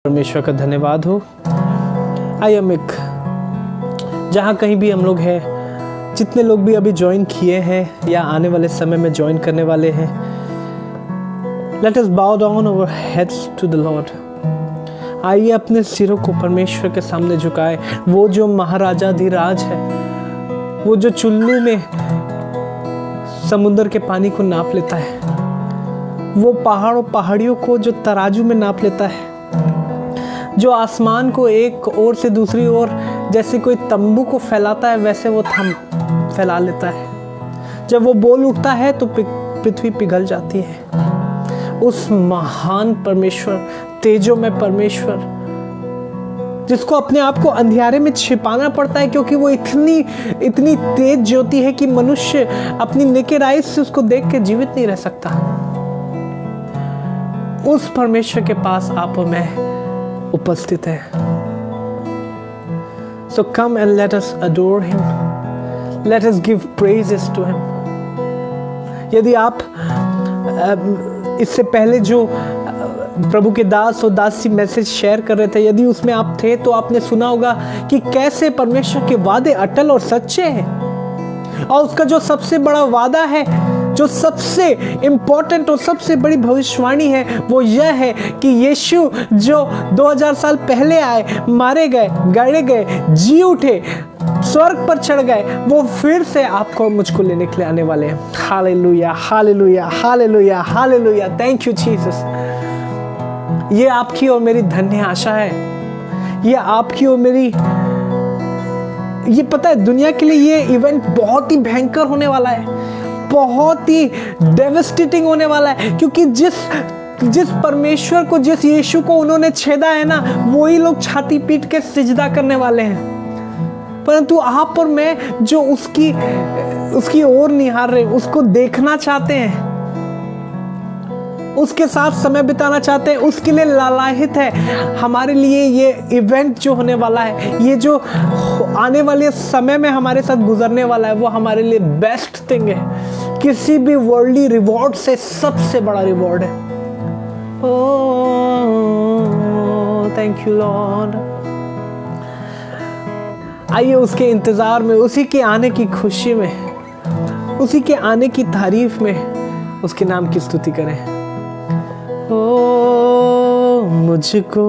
परमेश्वर का धन्यवाद हो। आई एम एक जहाँ कहीं भी हम लोग हैं, जितने लोग भी अभी ज्वाइन किए हैं या आने वाले समय में ज्वाइन करने वाले हैं, let us bow down our heads to the Lord. आइए अपने सिरों को परमेश्वर के सामने झुकाए। वो जो महाराजाधिराज है, वो जो चुल्लू में समुद्र के पानी को नाप लेता है, वो पहाड़ियों को जो तराजू में नाप लेता है, जो आसमान को एक ओर से दूसरी ओर जैसे कोई तंबू को फैलाता है वैसे वो फैला लेता है। जब वो बोल उठता है तो पृथ्वी पिघल जाती है। उस महान परमेश्वर, तेजों में परमेश्वर, जिसको अपने आप को अंधियारे में छिपाना पड़ता है क्योंकि वो इतनी तेज ज्योति है कि मनुष्य अपनी नेकेड आइज से उसको देख के जीवित नहीं रह सकता। उस परमेश्वर के पास आप और मैं उपस्थित है। So come and let us adore him. Let us give praises to him. यदि आप इससे पहले जो प्रभु के दास और दासी मैसेज शेयर कर रहे थे, यदि उसमें आप थे तो आपने सुना होगा कि कैसे परमेश्वर के वादे अटल और सच्चे हैं। और उसका जो सबसे बड़ा वादा है, जो सबसे इंपॉर्टेंट और सबसे बड़ी भविष्यवाणी है, वो यह है कि यीशु जो 2000 साल पहले आए, मारे गए, गाड़े गए, जी उठे, स्वर्ग पर चढ़ गए, वो फिर से आपको मुझको लेने के लिए आने वाले हैं। Hallelujah, hallelujah, hallelujah, hallelujah. Thank you Jesus. ये आपकी और मेरी धन्य आशा है। ये आपकी और मेरी, ये पता है दुनिया के लिए ये इवेंट बहुत ही भयंकर होने वाला है, बहुत ही डेवस्टेटिंग होने वाला है, क्योंकि जिस परमेश्वर को, जिस यीशु को उन्होंने छेदा है ना, वही लोग छाती पीट के सिजदा करने वाले हैं। परंतु आप और मैं जो उसकी ओर निहार रहे, उसको देखना चाहते हैं, उसके साथ समय बिताना चाहते हैं, उसके लिए लालायित है। हमारे लिए ये इवेंट जो होने वाला है, ये जो आने वाले समय में हमारे साथ गुजरने वाला है, वो हमारे लिए बेस्ट थिंग है। किसी भी वर्ल्डली रिवॉर्ड से सबसे बड़ा रिवॉर्ड है। Oh thank you Lord. आइए उसके इंतजार में, उसी के आने की खुशी में, उसी के आने की तारीफ में उसके नाम की स्तुति करें। ओ मुझको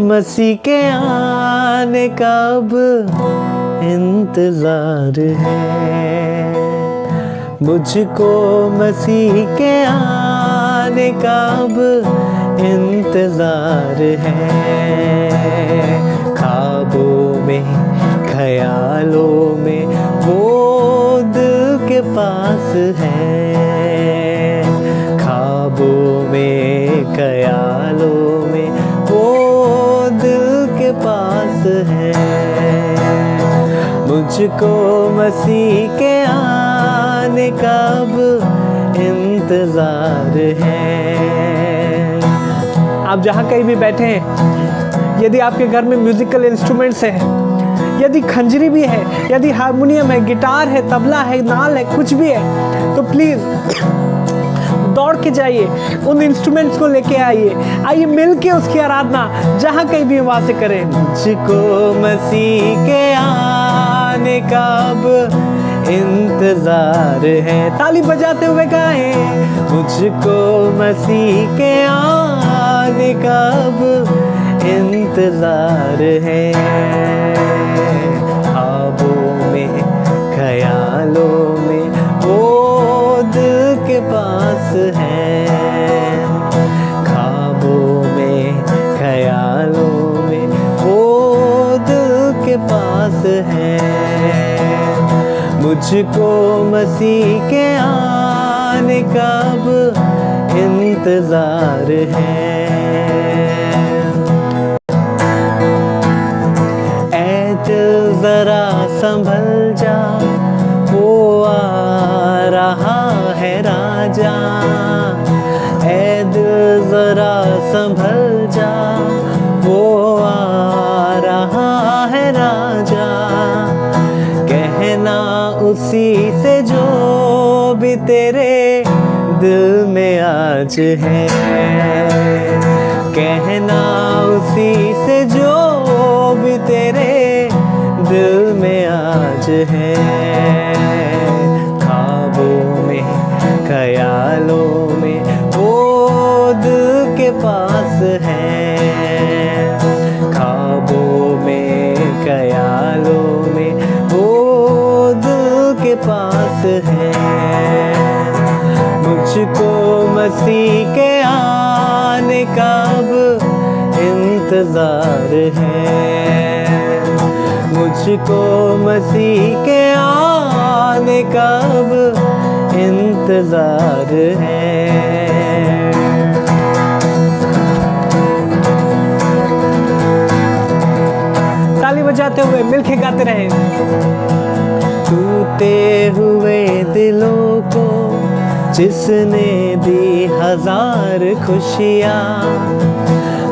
मसीह के आने का अब इंतजार है, मुझको मसीह के आने का अब इंतजार है। ख्वाबों में, ख्यालों में वो दिल के पास है, ख्वाबों में, ख्यालों में वो दिल के पास है। मुझको मसीह के आने का अब इंतजार है। आप जहाँ कहीं भी बैठे हैं, यदि आपके घर में म्यूजिकल इंस्ट्रूमेंट्स हैं, यदि खंजरी भी है, यदि हारमोनियम है, गिटार है, तबला है, नाल है, कुछ भी है, तो प्लीज दौड़ के जाइए, उन इंस्ट्रूमेंट्स को लेके आइए। आइए मिलके उसकी आराधना जहाँ कहीं भी वहाँ से करें। मुझको मसीह के आने का अब इंतजार है। ताली बजाते हुए गाएं, मुझको मसीह के आने का अब इंतजार है। ख्वाबों में, ख्यालों में वो दिल के पास है, ख्वाबों में, ख्यालों में वो दिल के पास है। मुझको मसीह के आने का अब इंतजार है। ऐ दिल जरा संभल जा, वो आ रहा है राजा। ऐ दिल जरा संभल जा, वो आ रहा है राजा। कहना उसी से जो भी तेरे दिल में आज है, कहना उसी से जो भी तेरे दिल में आज है। ख्वाबों में ख्यालों में वो दिल के पास है। ख्वाबों में ख्यालों में वो दिल के पास है। मुझको मसीह के आने का अब इंतजार है। मुझको मसीह के आने का अब इंतजार है। ताली बजाते हुए मिलके गाते रहे। टूटे हुए दिलों को जिसने दी हजार खुशियाँ,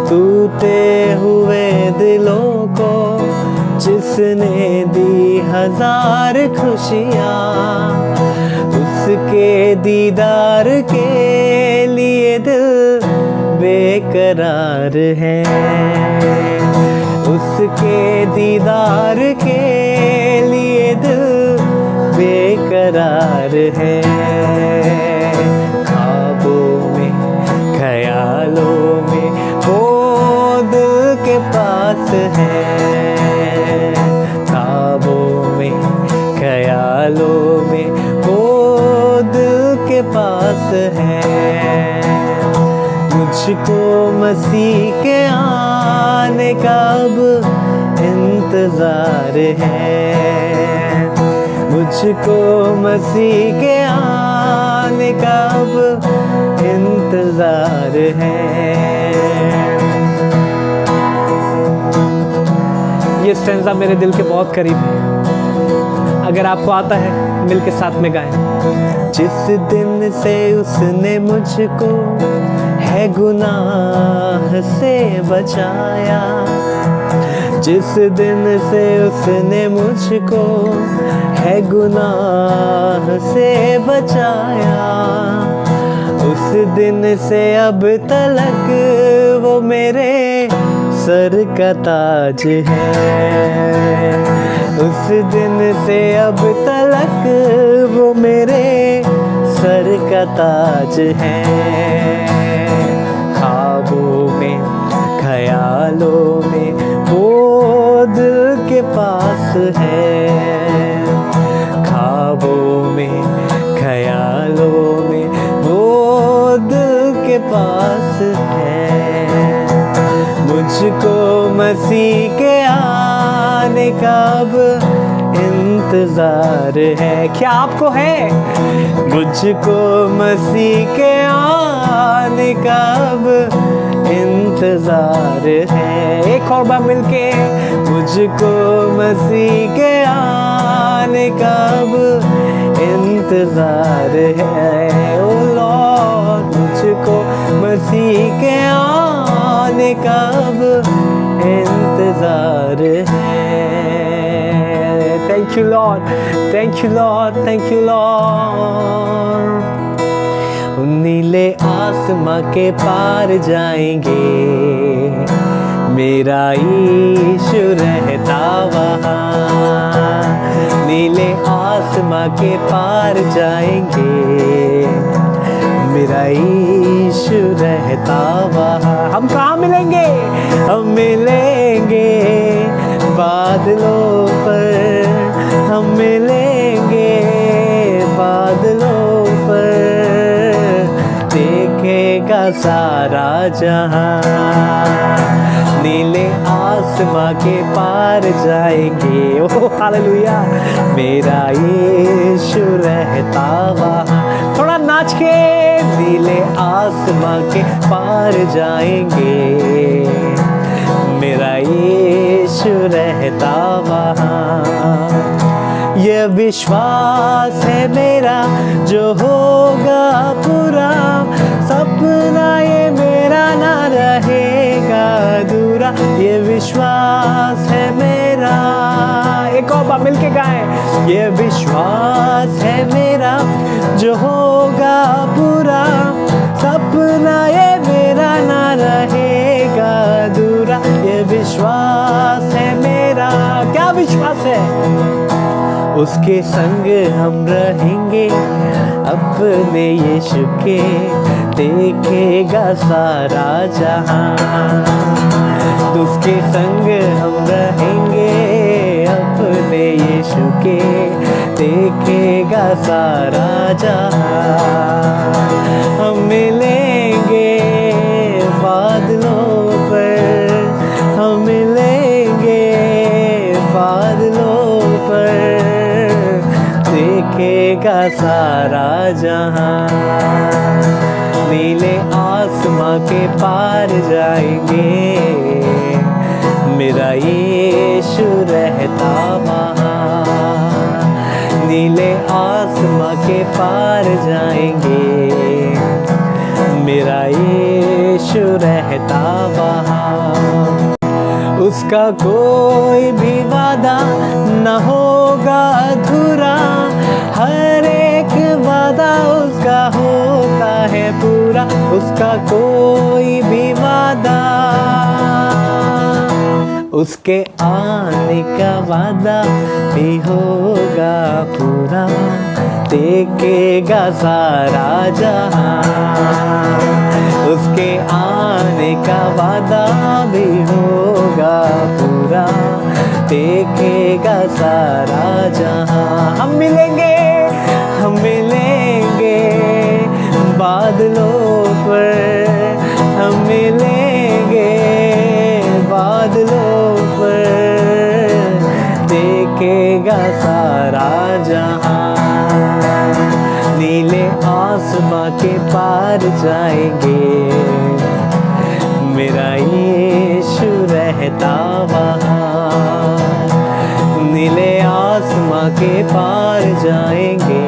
टूटे हुए दिलों को जिसने दी हजार खुशियाँ, उसके दीदार के लिए दिल बेकरार है। उसके दीदार के लिए दिल बेकरार है। ख्वाबों में ख्यालों में वो दिल के पास है। ख्वाबों में ख्यालों में वो दिल के पास है। मुझको मसीह के आने का अब इंतजार है। मुझको मसीह के आने का अब इंतजार है। ये स्टैंजा मेरे दिल के बहुत करीब है। अगर आपको आता है मिलके साथ में गाएं। जिस दिन से उसने मुझको है गुनाह से बचाया, जिस दिन से उसने मुझको है गुनाह से बचाया, उस दिन से अब तलक वो मेरे सर का ताज है। उस दिन से अब तलक वो मेरे सर का ताज है। ख्वाबों में ख्यालों में वो दिल के पास है। ख्वाबों में ख्यालों में वो दिल के पास है। मुझको मसीह के आने का अब इंतजार है। क्या आपको है? मुझको मसीह के आने का अब इंतजार है। एक और बार मिलके, मुझको मसीह के आने का अब इंतजार है। ओ लॉर्ड, मुझको मसीह के आने का अब इंतजार है। Thank you Lord, thank you Lord, thank you Lord. नीले आसमां के पार जाएंगे, मेरा यीशु रहता वहाँ। नीले आसमां के पार जाएंगे, मेरा यीशु रहता वहाँ। हम कहाँ मिलेंगे? हम मिलेंगे बादलों पर, हम मिलेंगे बादलों पर। देखेगा सारा जहां, नीले आसमां के पार जाएंगे। ओ हालेलुया, मेरा यीशु रहता वहाँ। थोड़ा नाच के, नीले आसमां के पार जाएंगे, मेरा यीशु रहता वहाँ। ये विश्वास है मेरा जो होगा पूरा, सपना ये मेरा ना रहेगा अधूरा। ये विश्वास है मेरा, एक और बार मिलके गाएं। ये विश्वास है मेरा जो होगा पूरा, सपना ये मेरा ना रहेगा विश्वास है। उसके संग हम रहेंगे अपने यीशु के, देखेगा सारा जहां। उसके संग हम रहेंगे अपने यीशु के, देखेगा सारा जहां। हम मिलेंगे बादलों पर, हम मिलेंगे बादलों पर, देखेगा सारा जहां। नीले आसमां के पार जाएंगे, मेरा यीशु रहता वहाँ। नीले आसमां के पार जाएंगे, मेरा यीशु रहता वहाँ। उसका कोई भी वादा न होगा अधूरा, हर एक वादा उसका होता है पूरा। उसका कोई भी वादा, उसके आने का वादा भी होगा पूरा, देखेगा सारा जहां। उसके आने का वादा भी होगा पूरा, देखेगा सारा जहां। हम मिलेंगे, हम मिलेंगे बादलों पर, हम मिलेंगे बादलों पर, देखेगा सारा जहां। नीले आसमां के पार जाएंगे, मेरा यीशु रहता वहाँ। नीले आसमां के पार जाएंगे,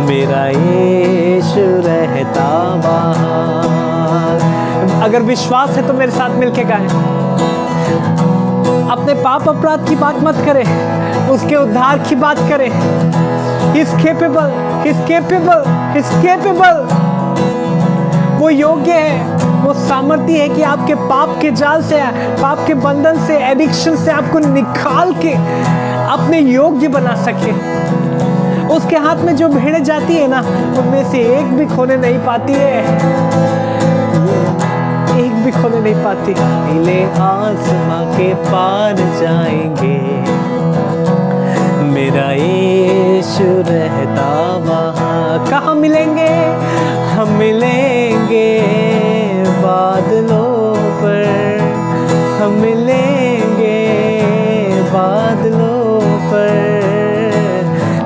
मेरा यीशु रहता वहाँ। अगर विश्वास है तो मेरे साथ मिलके गाएं। अपने पाप अपराध की बात मत करें, उसके उद्धार की बात करें। He's capable, He's capable, He's capable। वो योग्य है, वो सामर्थ्य है कि आपके पाप के जाल से, पाप के बंधन से, एडिक्शन से आपको निकाल के अपने योग्य बना सके। उसके हाथ में जो भेड़ें जाती है ना, उनमें से एक भी खोने नहीं पाती है, एक भी खोने नहीं पाती। नीले आसमां के पार जाएंगे, मेरा यीशु रहता वहाँ। कहाँ मिलेंगे? हम मिलेंगे बादलों पर, हम मिलेंगे बादलों पर,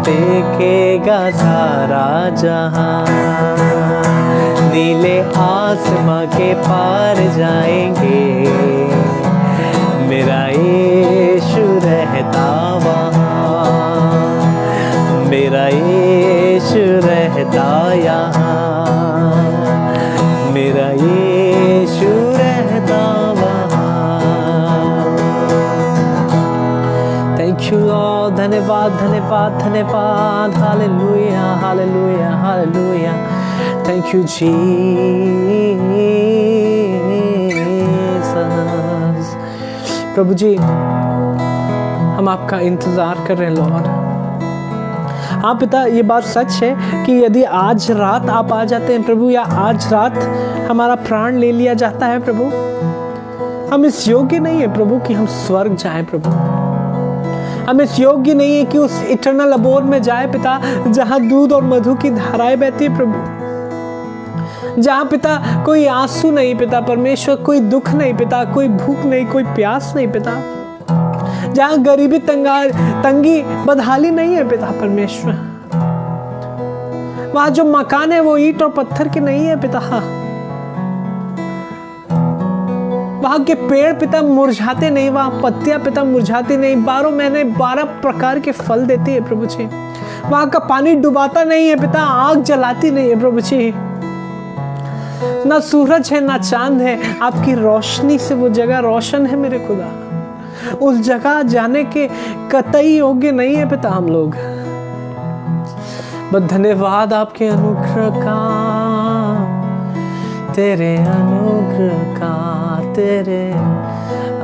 देखेगा सारा जहां। नीले आसमां के पार जाएंगे, मेरा यीशु रहता वहाँ, मेरा यीशु रहता यहाँ, मेरा यीशु रहता वहाँ। थैंक यू लॉर्ड, धन्यवाद धन्यवाद धन्यवाद। Hallelujah hallelujah hallelujah. Thank you Jesus. प्रभु जी, हम आपका इंतजार कर रहे हैं लॉर्ड। हाँ पिता, ये बात सच है कि यदि आज रात आप आ जाते हैं प्रभु, या आज रात हमारा प्राण ले लिया जाता है प्रभु, हम इस योग्य नहीं है प्रभु कि हम स्वर्ग जाएं प्रभु। हम इस योग्य नहीं है कि उस इटर्नल अबोर्ड में जाए पिता, जहाँ दूध और मधु की धाराएं बहती है प्रभु, जहाँ पिता कोई आंसू नहीं पिता परमेश्वर, कोई दुख नहीं पिता, कोई भूख नहीं, कोई प्यास नहीं पिता, जहाँ गरीबी तंगी बदहाली नहीं है पिता परमेश्वर। वहाँ जो मकान है वो ईंट और पत्थर के नहीं है पिता। वहाँ के पेड़ पिता मुरझाते नहीं, वहाँ पत्तियां पिता मुरझाती नहीं, 12 महीने 12 प्रकार के फल देती है प्रभु जी। वहाँ का पानी डुबाता नहीं है पिता, आग जलाती नहीं है प्रभु जी। ना सूरज है ना चांद है, आपकी रोशनी से वो जगह रोशन है मेरे खुदा। उस जगह जाने के कतई योग्य नहीं है पिता हम लोग। बस धन्यवाद आपके अनुग्रह का, तेरे अनुग्रह का, तेरे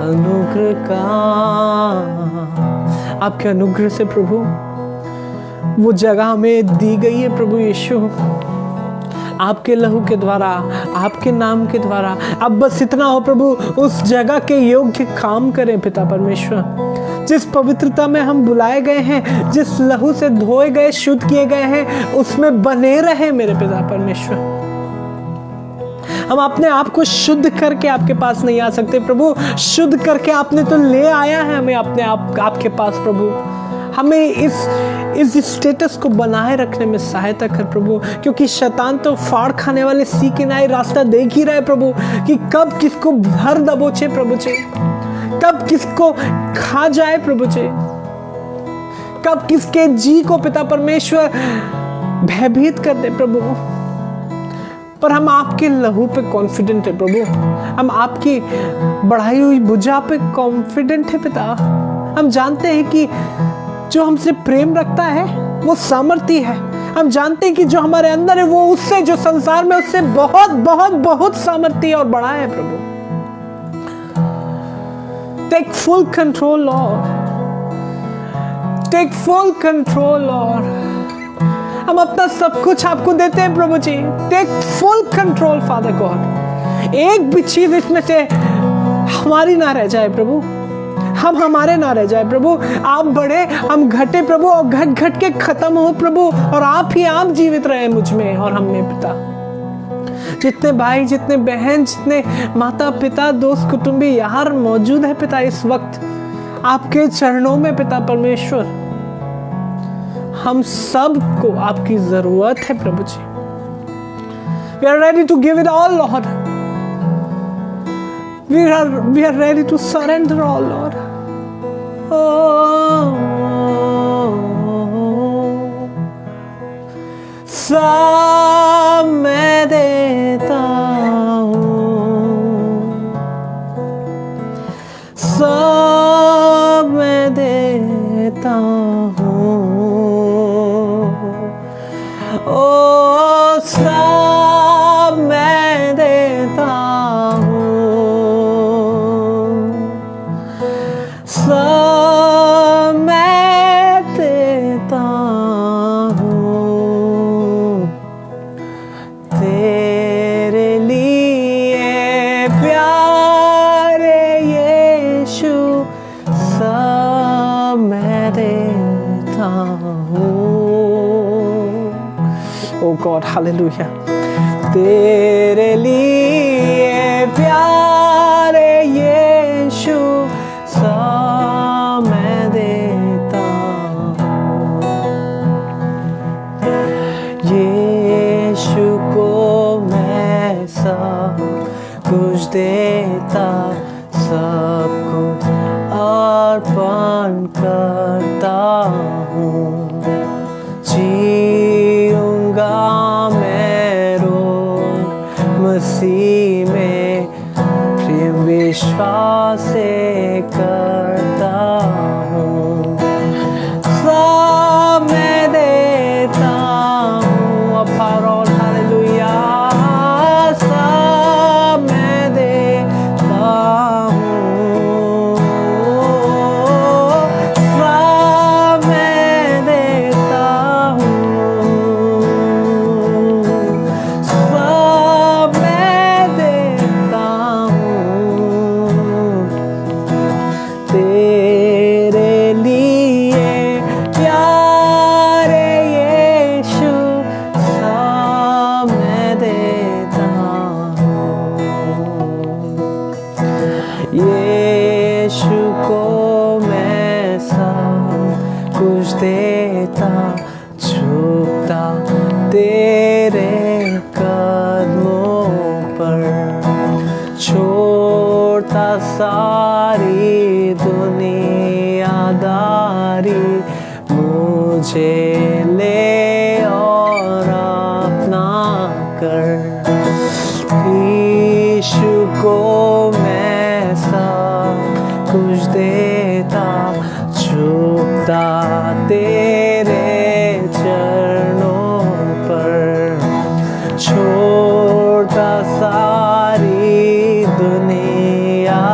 अनुग्रह का, आपके अनुग्रह से प्रभु वो जगह हमें दी गई है प्रभु यीशु, आपके लहू के द्वारा, आपके नाम के द्वारा। अब बस इतना हो प्रभु, उस जगह के योग्य काम करें पिता परमेश्वर। जिस पवित्रता में हम बुलाए गए हैं, जिस लहू से धोए गए, शुद्ध किए गए हैं, उसमें बने रहे मेरे पिता परमेश्वर। हम अपने आप को शुद्ध करके आपके पास नहीं आ सकते प्रभु, शुद्ध करके आपने तो ले आया है हमें अपने आप आपके पास प्रभु। हमें इस स्टेटस को बनाए रखने में सहायता कर प्रभु, क्योंकि शैतान तो फाड़ खाने वाले सी किनारे रास्ता देख ही रहा है प्रभु कि कब किसको भर दबोचे प्रभु जी, कब किसको खा जाए प्रभु जी, कब किसके जी को पिता परमेश्वर भयभीत कर दे प्रभु। पर हम आपके लहू पे कॉन्फिडेंट है प्रभु, हम आपकी बढ़ाई हुई भुजा पे कॉन्फिडेंट है पिता। हम जानते हैं कि जो हमसे प्रेम रखता है वो सामर्थी है। हम जानते हैं कि जो हमारे अंदर है वो उससे, जो संसार में उससे बहुत बहुत बहुत सामर्थी और बड़ा है प्रभु। Take full control Lord, take full control Lord. हम अपना सब कुछ आपको देते हैं प्रभु जी। Take full control father God. एक भी चीज इसमें से हमारी ना रह जाए प्रभु, हम हमारे ना रह जाए प्रभु। आप बढ़े, हम घटे प्रभु, और घट घट के खत्म हो प्रभु, और आप ही आप जीवित रहे मुझ में और हम में पिता। जितने भाई, जितने बहन, जितने माता पिता, दोस्त, कुटुंबी यार मौजूद है पिता इस वक्त आपके चरणों में पिता परमेश्वर, हम सब को आपकी जरूरत है प्रभु जी। We are ready to give it all, Lord. We are ready to surrender all, Lord. Oh, सब मैं देता हूँ, सब मैं देता हूँ, ओ सब मैं देता हूँ, सब मैं देता हूँ, तेरे लिए प्यारे यीशु, सब मैं देता हूँ। Oh God, hallelujah. तेरे लिए प्यारे यीशु, सब मैं देता हूँ। यीशु को मैं सब कुछ देता, सब कुछ अर्पण करता हूँ। जीऊंगा मैं रोज मसीह में, प्रेम विश्वास से करता हूँ। सब मैं देता हूँ, अपारोल हालेलुया, सब मैं देता हूँ, सब मैं देता हूँ, सब मैं देता हूँ, तेरे लिए प्यारे यीशु, सब मैं देता हूँ। यीशु को मैं सब कुछ देता, झुकता तेरे कदमों पर, छोड़ता सारी दुनियादारी, मुझे ले और अपना कर। यीशु को मैं सब कुछ देता, झुकता तेरे चरणों पर, छोड़ता सारी दुनियादारी,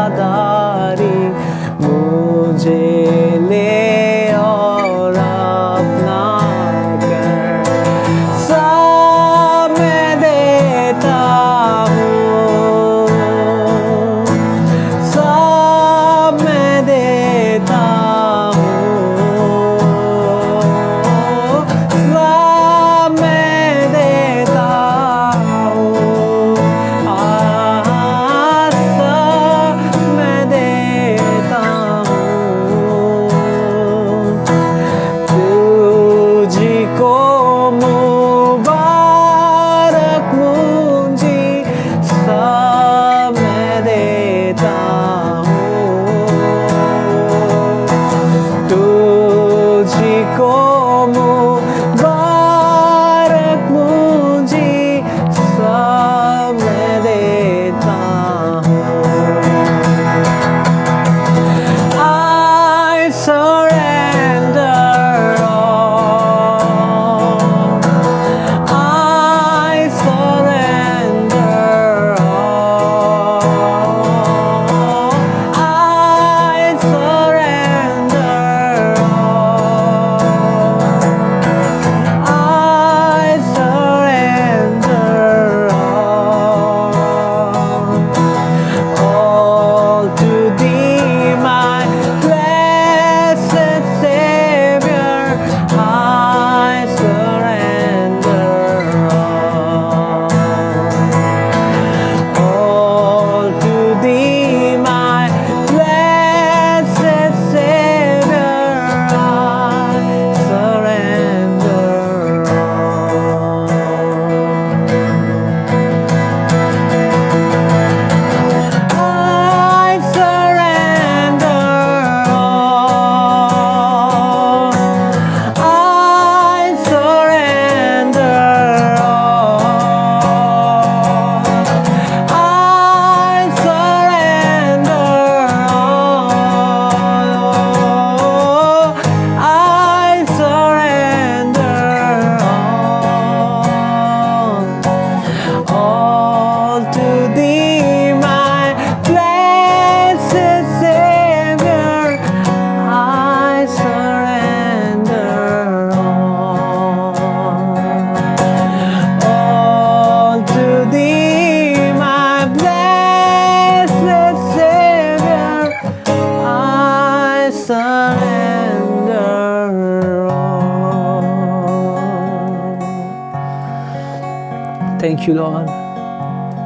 Thank you, Lord.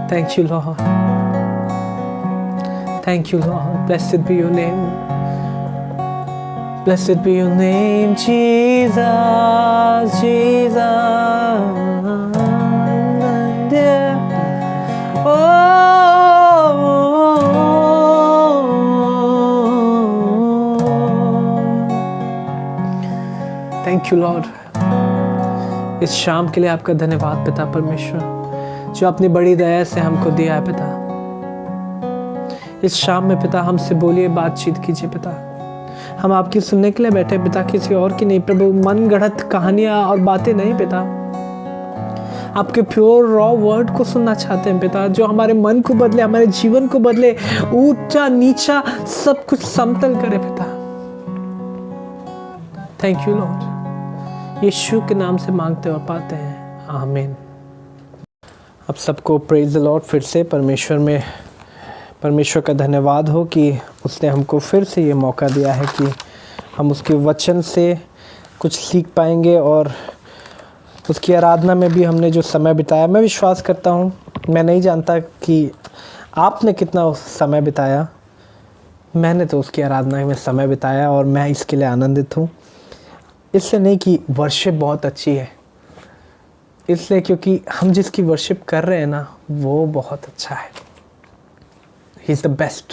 Thank you, Lord. Thank you, Lord. Blessed be your name. Blessed be your name, Jesus, Jesus. Yeah. Thank you, Lord. इस शाम के लिए आपका धन्यवाद पिता परमेश्वर, जो अपनी बड़ी दया से हमको दिया है पिता। इस शाम में पिता हमसे बोलिए, बातचीत कीजिए पिता। हम आपकी सुनने के लिए बैठे पिता, किसी और की नहीं प्रभु, मन गढ़ंत कहानियां और बातें नहीं पिता। आपके प्योर रॉ वर्ड को सुनना चाहते हैं पिता, जो हमारे मन को बदले, हमारे जीवन को बदले, ऊंचा नीचा सब कुछ समतल करे पिता। Thank you Lord. यीशु के नाम से मांगते और पाते हैं, आमीन। अब सबको प्रेज द लॉर्ड। फिर से परमेश्वर का धन्यवाद हो कि उसने हमको फिर से ये मौका दिया है कि हम उसके वचन से कुछ सीख पाएंगे और उसकी आराधना में भी हमने जो समय बिताया, मैं विश्वास करता हूँ, मैं नहीं जानता कि आपने कितना समय बिताया, मैंने तो उसकी आराधना में समय बिताया और मैं इसके लिए आनंदित हूँ। इसलिए नहीं कि वर्शिप बहुत अच्छी है, इसलिए क्योंकि हम जिसकी वर्शिप कर रहे हैं ना, वो बहुत अच्छा है। He is the best.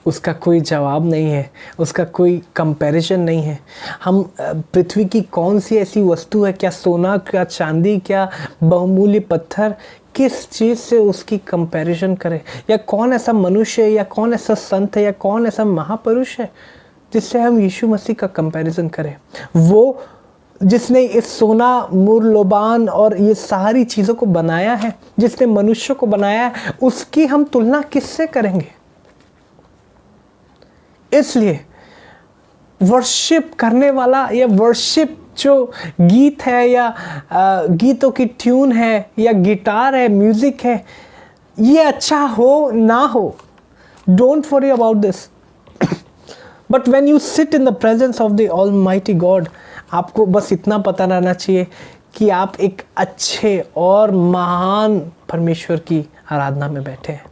उसका कोई जवाब नहीं है, उसका कोई कंपैरिजन नहीं है। हम पृथ्वी की कौन सी ऐसी वस्तु है, क्या सोना, क्या चांदी, क्या बहुमूल्य पत्थर, किस चीज़ से उसकी कंपैरिजन करें? या कौन ऐसा मनुष्य है, या कौन ऐसा संत है, या कौन ऐसा महापुरुष है जिससे हम यीशु मसीह का कंपैरिजन करें? वो जिसने इस सोना, मूल्यवान और ये सारी चीज़ों को बनाया है, जिसने मनुष्य को बनाया है, उसकी हम तुलना किससे करेंगे? इसलिए वर्शिप करने वाला, या वर्शिप जो गीत है, या गीतों की ट्यून है, या गिटार है, म्यूजिक है, ये अच्छा हो ना हो, don't worry about this. But when you sit in the presence of the almighty God, आपको बस इतना पता रहना चाहिए कि आप एक अच्छे और महान परमेश्वर की आराधना में बैठे हैं।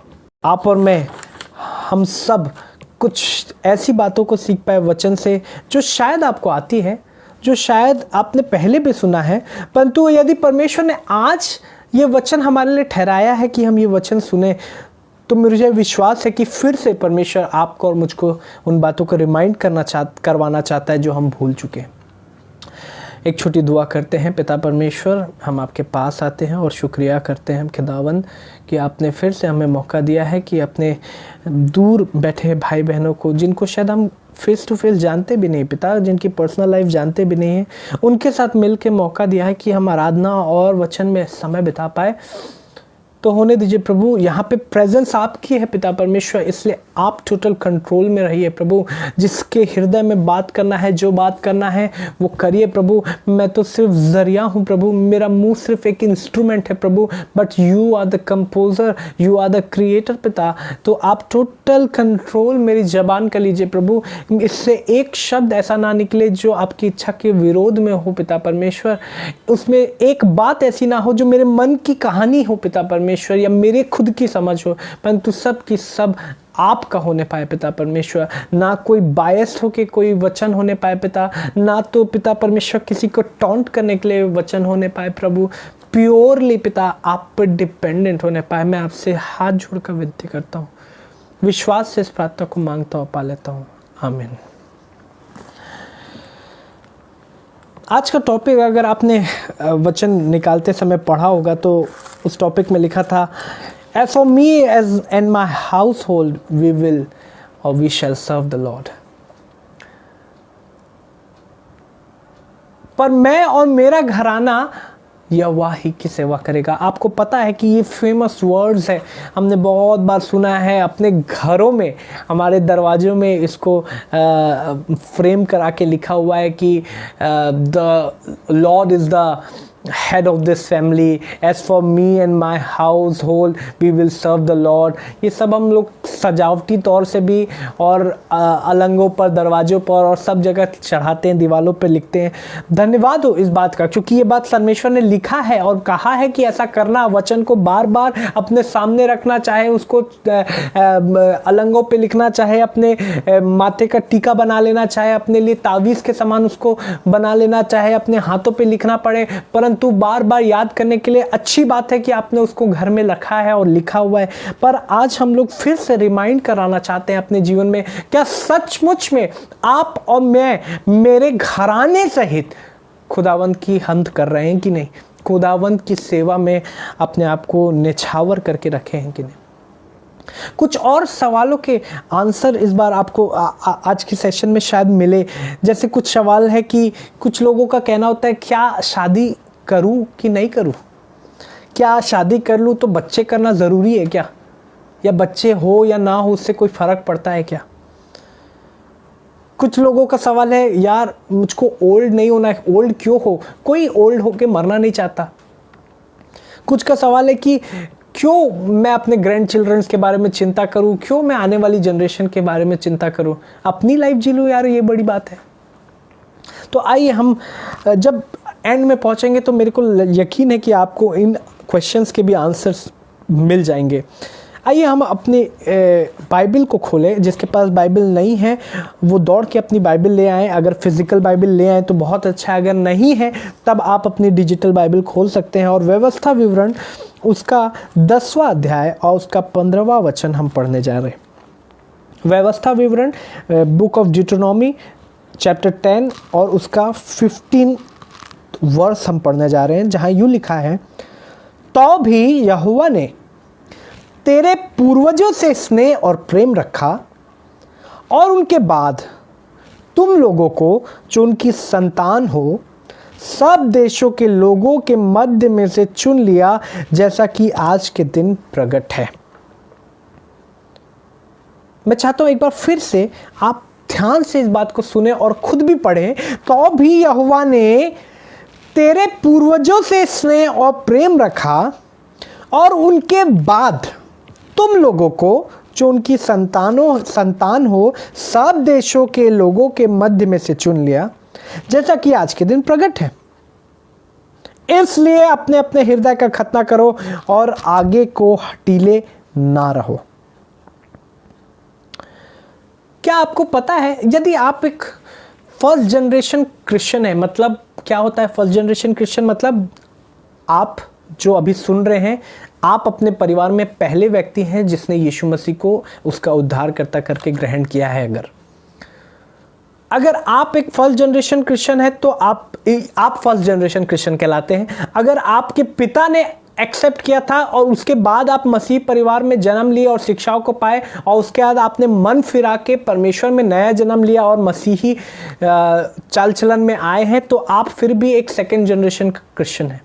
आप और मैं, हम सब कुछ ऐसी बातों को सीख पाए वचन से, जो शायद आपको आती है, जो शायद आपने पहले भी सुना है, परंतु यदि परमेश्वर ने आज ये वचन हमारे लिए ठहराया है कि हम ये वचन सुने, तो मुझे विश्वास है कि फिर से परमेश्वर आपको और मुझको उन बातों को रिमाइंड करवाना चाहता है जो हम भूल चुके हैं। एक छोटी दुआ करते हैं। पिता परमेश्वर, हम आपके पास आते हैं और शुक्रिया करते हैं खुदावंद कि आपने फिर से हमें मौका दिया है कि अपने दूर बैठे भाई बहनों को, जिनको शायद हम फेस टू फेस जानते भी नहीं पिता, जिनकी पर्सनल लाइफ जानते भी नहीं हैं, उनके साथ मिल के मौका दिया है कि हम आराधना और वचन में समय बिता पाए। तो होने दीजिए प्रभु, यहाँ पे प्रेजेंस आपकी है पिता परमेश्वर, इसलिए आप टोटल कंट्रोल में रहिए प्रभु। जिसके हृदय में बात करना है, जो बात करना है वो करिए प्रभु। मैं तो सिर्फ जरिया हूँ प्रभु, मेरा मुंह सिर्फ एक इंस्ट्रूमेंट है प्रभु, but you are the composer, you are the creator पिता। तो आप टोटल कंट्रोल मेरी जबान का लीजिए प्रभु। इससे एक शब्द ऐसा ना निकले जो आपकी इच्छा के विरोध में हो पिता परमेश्वर। उसमें एक बात ऐसी ना हो जो मेरे मन की कहानी हो पिता परमेश्वर, या मेरे खुद की समझ हो, परंतु सब की सब आपका होने पाए पिता परमेश्वर। ना कोई बायस्ड होके कोई वचन होने पाए पिता, ना तो पिता परमेश्वर किसी को टॉन्ट करने के लिए वचन होने पाए प्रभु। प्योरली पिता आप पर डिपेंडेंट होने पाए। मैं आपसे हाथ जोड़कर विनती करता हूँ, विश्वास से इस प्रार्थना को मांगता हूँ, पा लेता हूँ, आमीन। आज का टॉपिक अगर आपने वचन निकालते समय पढ़ा होगा तो उस टॉपिक में लिखा था, As for me as and my household we will or we shall serve the Lord। पर मैं और मेरा घराना यहोवा ही की सेवा करेगा। आपको पता है कि ये फेमस वर्ड्स है, हमने बहुत बार सुना है, अपने घरों में, हमारे दरवाजों में इसको फ्रेम करा के लिखा हुआ है कि the Lord is the head of this family, as for me and my household we will serve the Lord। ये सब हम लोग सजावटी तौर से भी और अलंगों पर, दरवाजों पर और सब जगह चढ़ाते हैं, दीवालों पर लिखते हैं। धन्यवाद हो इस बात का, क्योंकि ये बात परमेश्वर ने लिखा है और कहा है कि ऐसा करना, वचन को बार बार अपने सामने रखना, चाहे उसको अलंगों पे लिखना, चाहे अपने माथे का टीका बना लेना, चाहे अपने लिए तावीज़ के समान उसको बना लेना, चाहे अपने हाथों पे लिखना पड़े, परंतु बार बार याद करने के लिए अच्छी बात है कि आपने उसको घर में रखा है और लिखा हुआ है। पर आज हम लोग फिर से रिमाइंड कराना चाहते हैं अपने जीवन में, क्या सचमुच में आप और मैं, मेरे घराने सहित खुदावंत की हम्द कर रहे हैं कि नहीं? खुदावंत की सेवा में अपने आप को निछावर करके रखे हैं कि नहीं? कुछ और सवालों के आंसर इस बार आपको आज की सेशन में शायद मिले। जैसे कुछ सवाल है कि कुछ लोगों का कहना होता है, क्या शादी करूं कि नहीं करूं? क्या शादी कर लूं तो बच्चे करना ज़रूरी है क्या? या बच्चे हो या ना हो उससे कोई फ़र्क पड़ता है क्या? कुछ लोगों का सवाल है, यार मुझको ओल्ड नहीं होना है। ओल्ड क्यों हो? कोई ओल्ड होके मरना नहीं चाहता। कुछ का सवाल है कि क्यों मैं अपने ग्रैंड चिल्ड्रंस के बारे में चिंता करूं, क्यों मैं आने वाली जनरेशन के बारे में चिंता करूं, अपनी लाइफ जी लूं यार, ये बड़ी बात है। तो आइए हम जब एंड में पहुंचेंगे तो मेरे को यकीन है कि आपको इन क्वेश्चंस के भी आंसर्स मिल जाएंगे। आइए हम अपनी बाइबल को खोलें। जिसके पास बाइबल नहीं है वो दौड़ के अपनी बाइबल ले आएँ। अगर फिज़िकल बाइबल ले आएँ तो बहुत अच्छा है, अगर नहीं है तब आप अपनी डिजिटल बाइबल खोल सकते हैं। और व्यवस्था विवरण उसका 10वां अध्याय और उसका 15वां वचन हम पढ़ने जा रहे हैं। व्यवस्था विवरण बुक ऑफ डिट्रोनॉमी चैप्टर 10 और उसका 15 वर्स हम पढ़ने जा रहे हैं, जहाँ यूँ लिखा है, तो भी यहोवा ने तेरे पूर्वजों से स्नेह और प्रेम रखा और उनके बाद तुम लोगों को जो उनकी संतान हो सब देशों के लोगों के मध्य में से चुन लिया, जैसा कि आज के दिन प्रकट है। मैं चाहता हूं एक बार फिर से आप ध्यान से इस बात को सुने और खुद भी पढ़ें। तो भी यहोवा ने तेरे पूर्वजों से स्नेह और प्रेम रखा और उनके बाद तुम लोगों को जो उनकी संतान हो सब देशों के लोगों के मध्य में से चुन लिया, जैसा कि आज के दिन प्रकट है। इसलिए अपने अपने हृदय का खतना करो और आगे को हठीले ना रहो। क्या आपको पता है, यदि आप एक फर्स्ट जनरेशन क्रिश्चियन है, मतलब क्या होता है फर्स्ट जनरेशन क्रिश्चियन? मतलब आप जो अभी सुन रहे हैं, आप अपने परिवार में पहले व्यक्ति हैं जिसने यीशु मसीह को उसका उद्धारकर्ता करके ग्रहण किया है। अगर आप एक फर्स्ट जनरेशन क्रिश्चियन है तो आप फर्स्ट जनरेशन क्रिश्चियन कहलाते हैं। अगर आपके पिता ने एक्सेप्ट किया था और उसके बाद आप मसीह परिवार में जन्म लिए और शिक्षाओं को पाए और उसके बाद आपने मन फिरा के परमेश्वर में नया जन्म लिया और मसीही चाल चलन में आए हैं, तो आप फिर भी एक सेकेंड जनरेशन क्रिश्चियन हैं।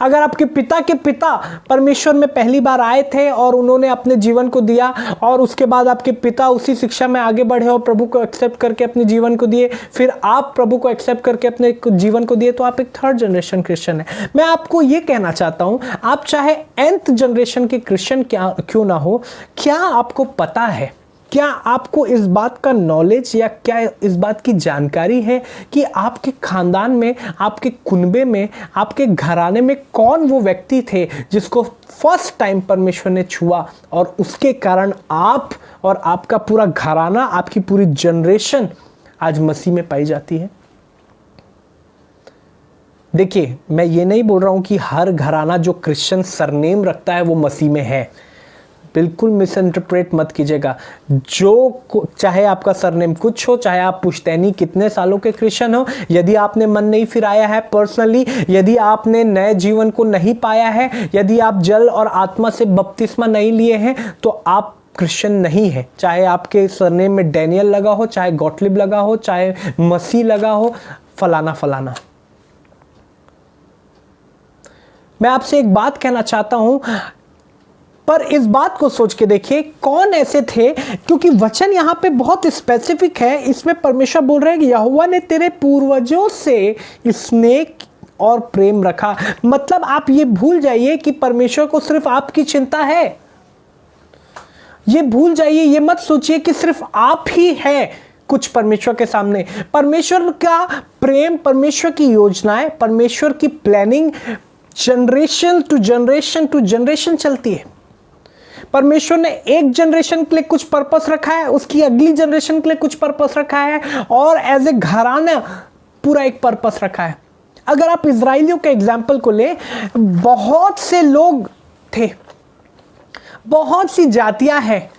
अगर आपके पिता के पिता परमेश्वर में पहली बार आए थे और उन्होंने अपने जीवन को दिया और उसके बाद आपके पिता उसी शिक्षा में आगे बढ़े और प्रभु को एक्सेप्ट करके अपने जीवन को दिए, फिर आप प्रभु को एक्सेप्ट करके अपने जीवन को दिए, तो आप एक थर्ड जनरेशन क्रिश्चियन है। मैं आपको ये कहना चाहता हूं, आप चाहे nth जनरेशन के क्रिश्चियन क्यों ना हो, क्या आपको पता है, क्या आपको इस बात का नॉलेज या क्या इस बात की जानकारी है कि आपके खानदान में, आपके कुनबे में, आपके घराने में कौन वो व्यक्ति थे जिसको फर्स्ट टाइम परमेश्वर ने छुआ और उसके कारण आप और आपका पूरा घराना, आपकी पूरी जनरेशन आज मसीह में पाई जाती है? देखिए, मैं ये नहीं बोल रहा हूं कि हर घराना जो क्रिश्चियन सरनेम रखता है वो मसीह में है। बिल्कुल मिस इंटरप्रेट मत कीजिएगा। जो चाहे आपका सरनेम कुछ हो, चाहे आप पुश्तैनी कितने सालों के क्रिश्चियन हो, यदि आपने मन नहीं फिराया है पर्सनली, यदि आपने नए जीवन को नहीं पाया है, यदि आप जल और आत्मा से बपतिस्मा नहीं लिए हैं, तो आप क्रिश्चियन नहीं है। चाहे आपके सरनेम में डैनियल लगा हो, चाहे गॉटलिब लगा हो, चाहे मसीह लगा हो, फलाना फलाना। मैं आपसे एक बात कहना चाहता हूं, पर इस बात को सोच के देखिए कौन ऐसे थे, क्योंकि वचन यहां पे बहुत स्पेसिफिक है। इसमें परमेश्वर बोल रहे हैं कि यहोवा ने तेरे पूर्वजों से स्नेह और प्रेम रखा। मतलब आप ये भूल जाइए कि परमेश्वर को सिर्फ आपकी चिंता है। ये भूल जाइए, ये मत सोचिए कि सिर्फ आप ही है कुछ परमेश्वर के सामने। परमेश्वर का प्रेम, परमेश्वर की योजनाएं, परमेश्वर की planning generation to generation to generation चलती है। परमेश्वर ने एक जनरेशन के लिए कुछ पर्पस रखा है, उसकी अगली जनरेशन के लिए कुछ पर्पस रखा है, और एज ए घराना पूरा एक पर्पस रखा है। अगर आप इजराइलियों के एग्जाम्पल को ले, बहुत से लोग थे, बहुत सी जातियां हैं।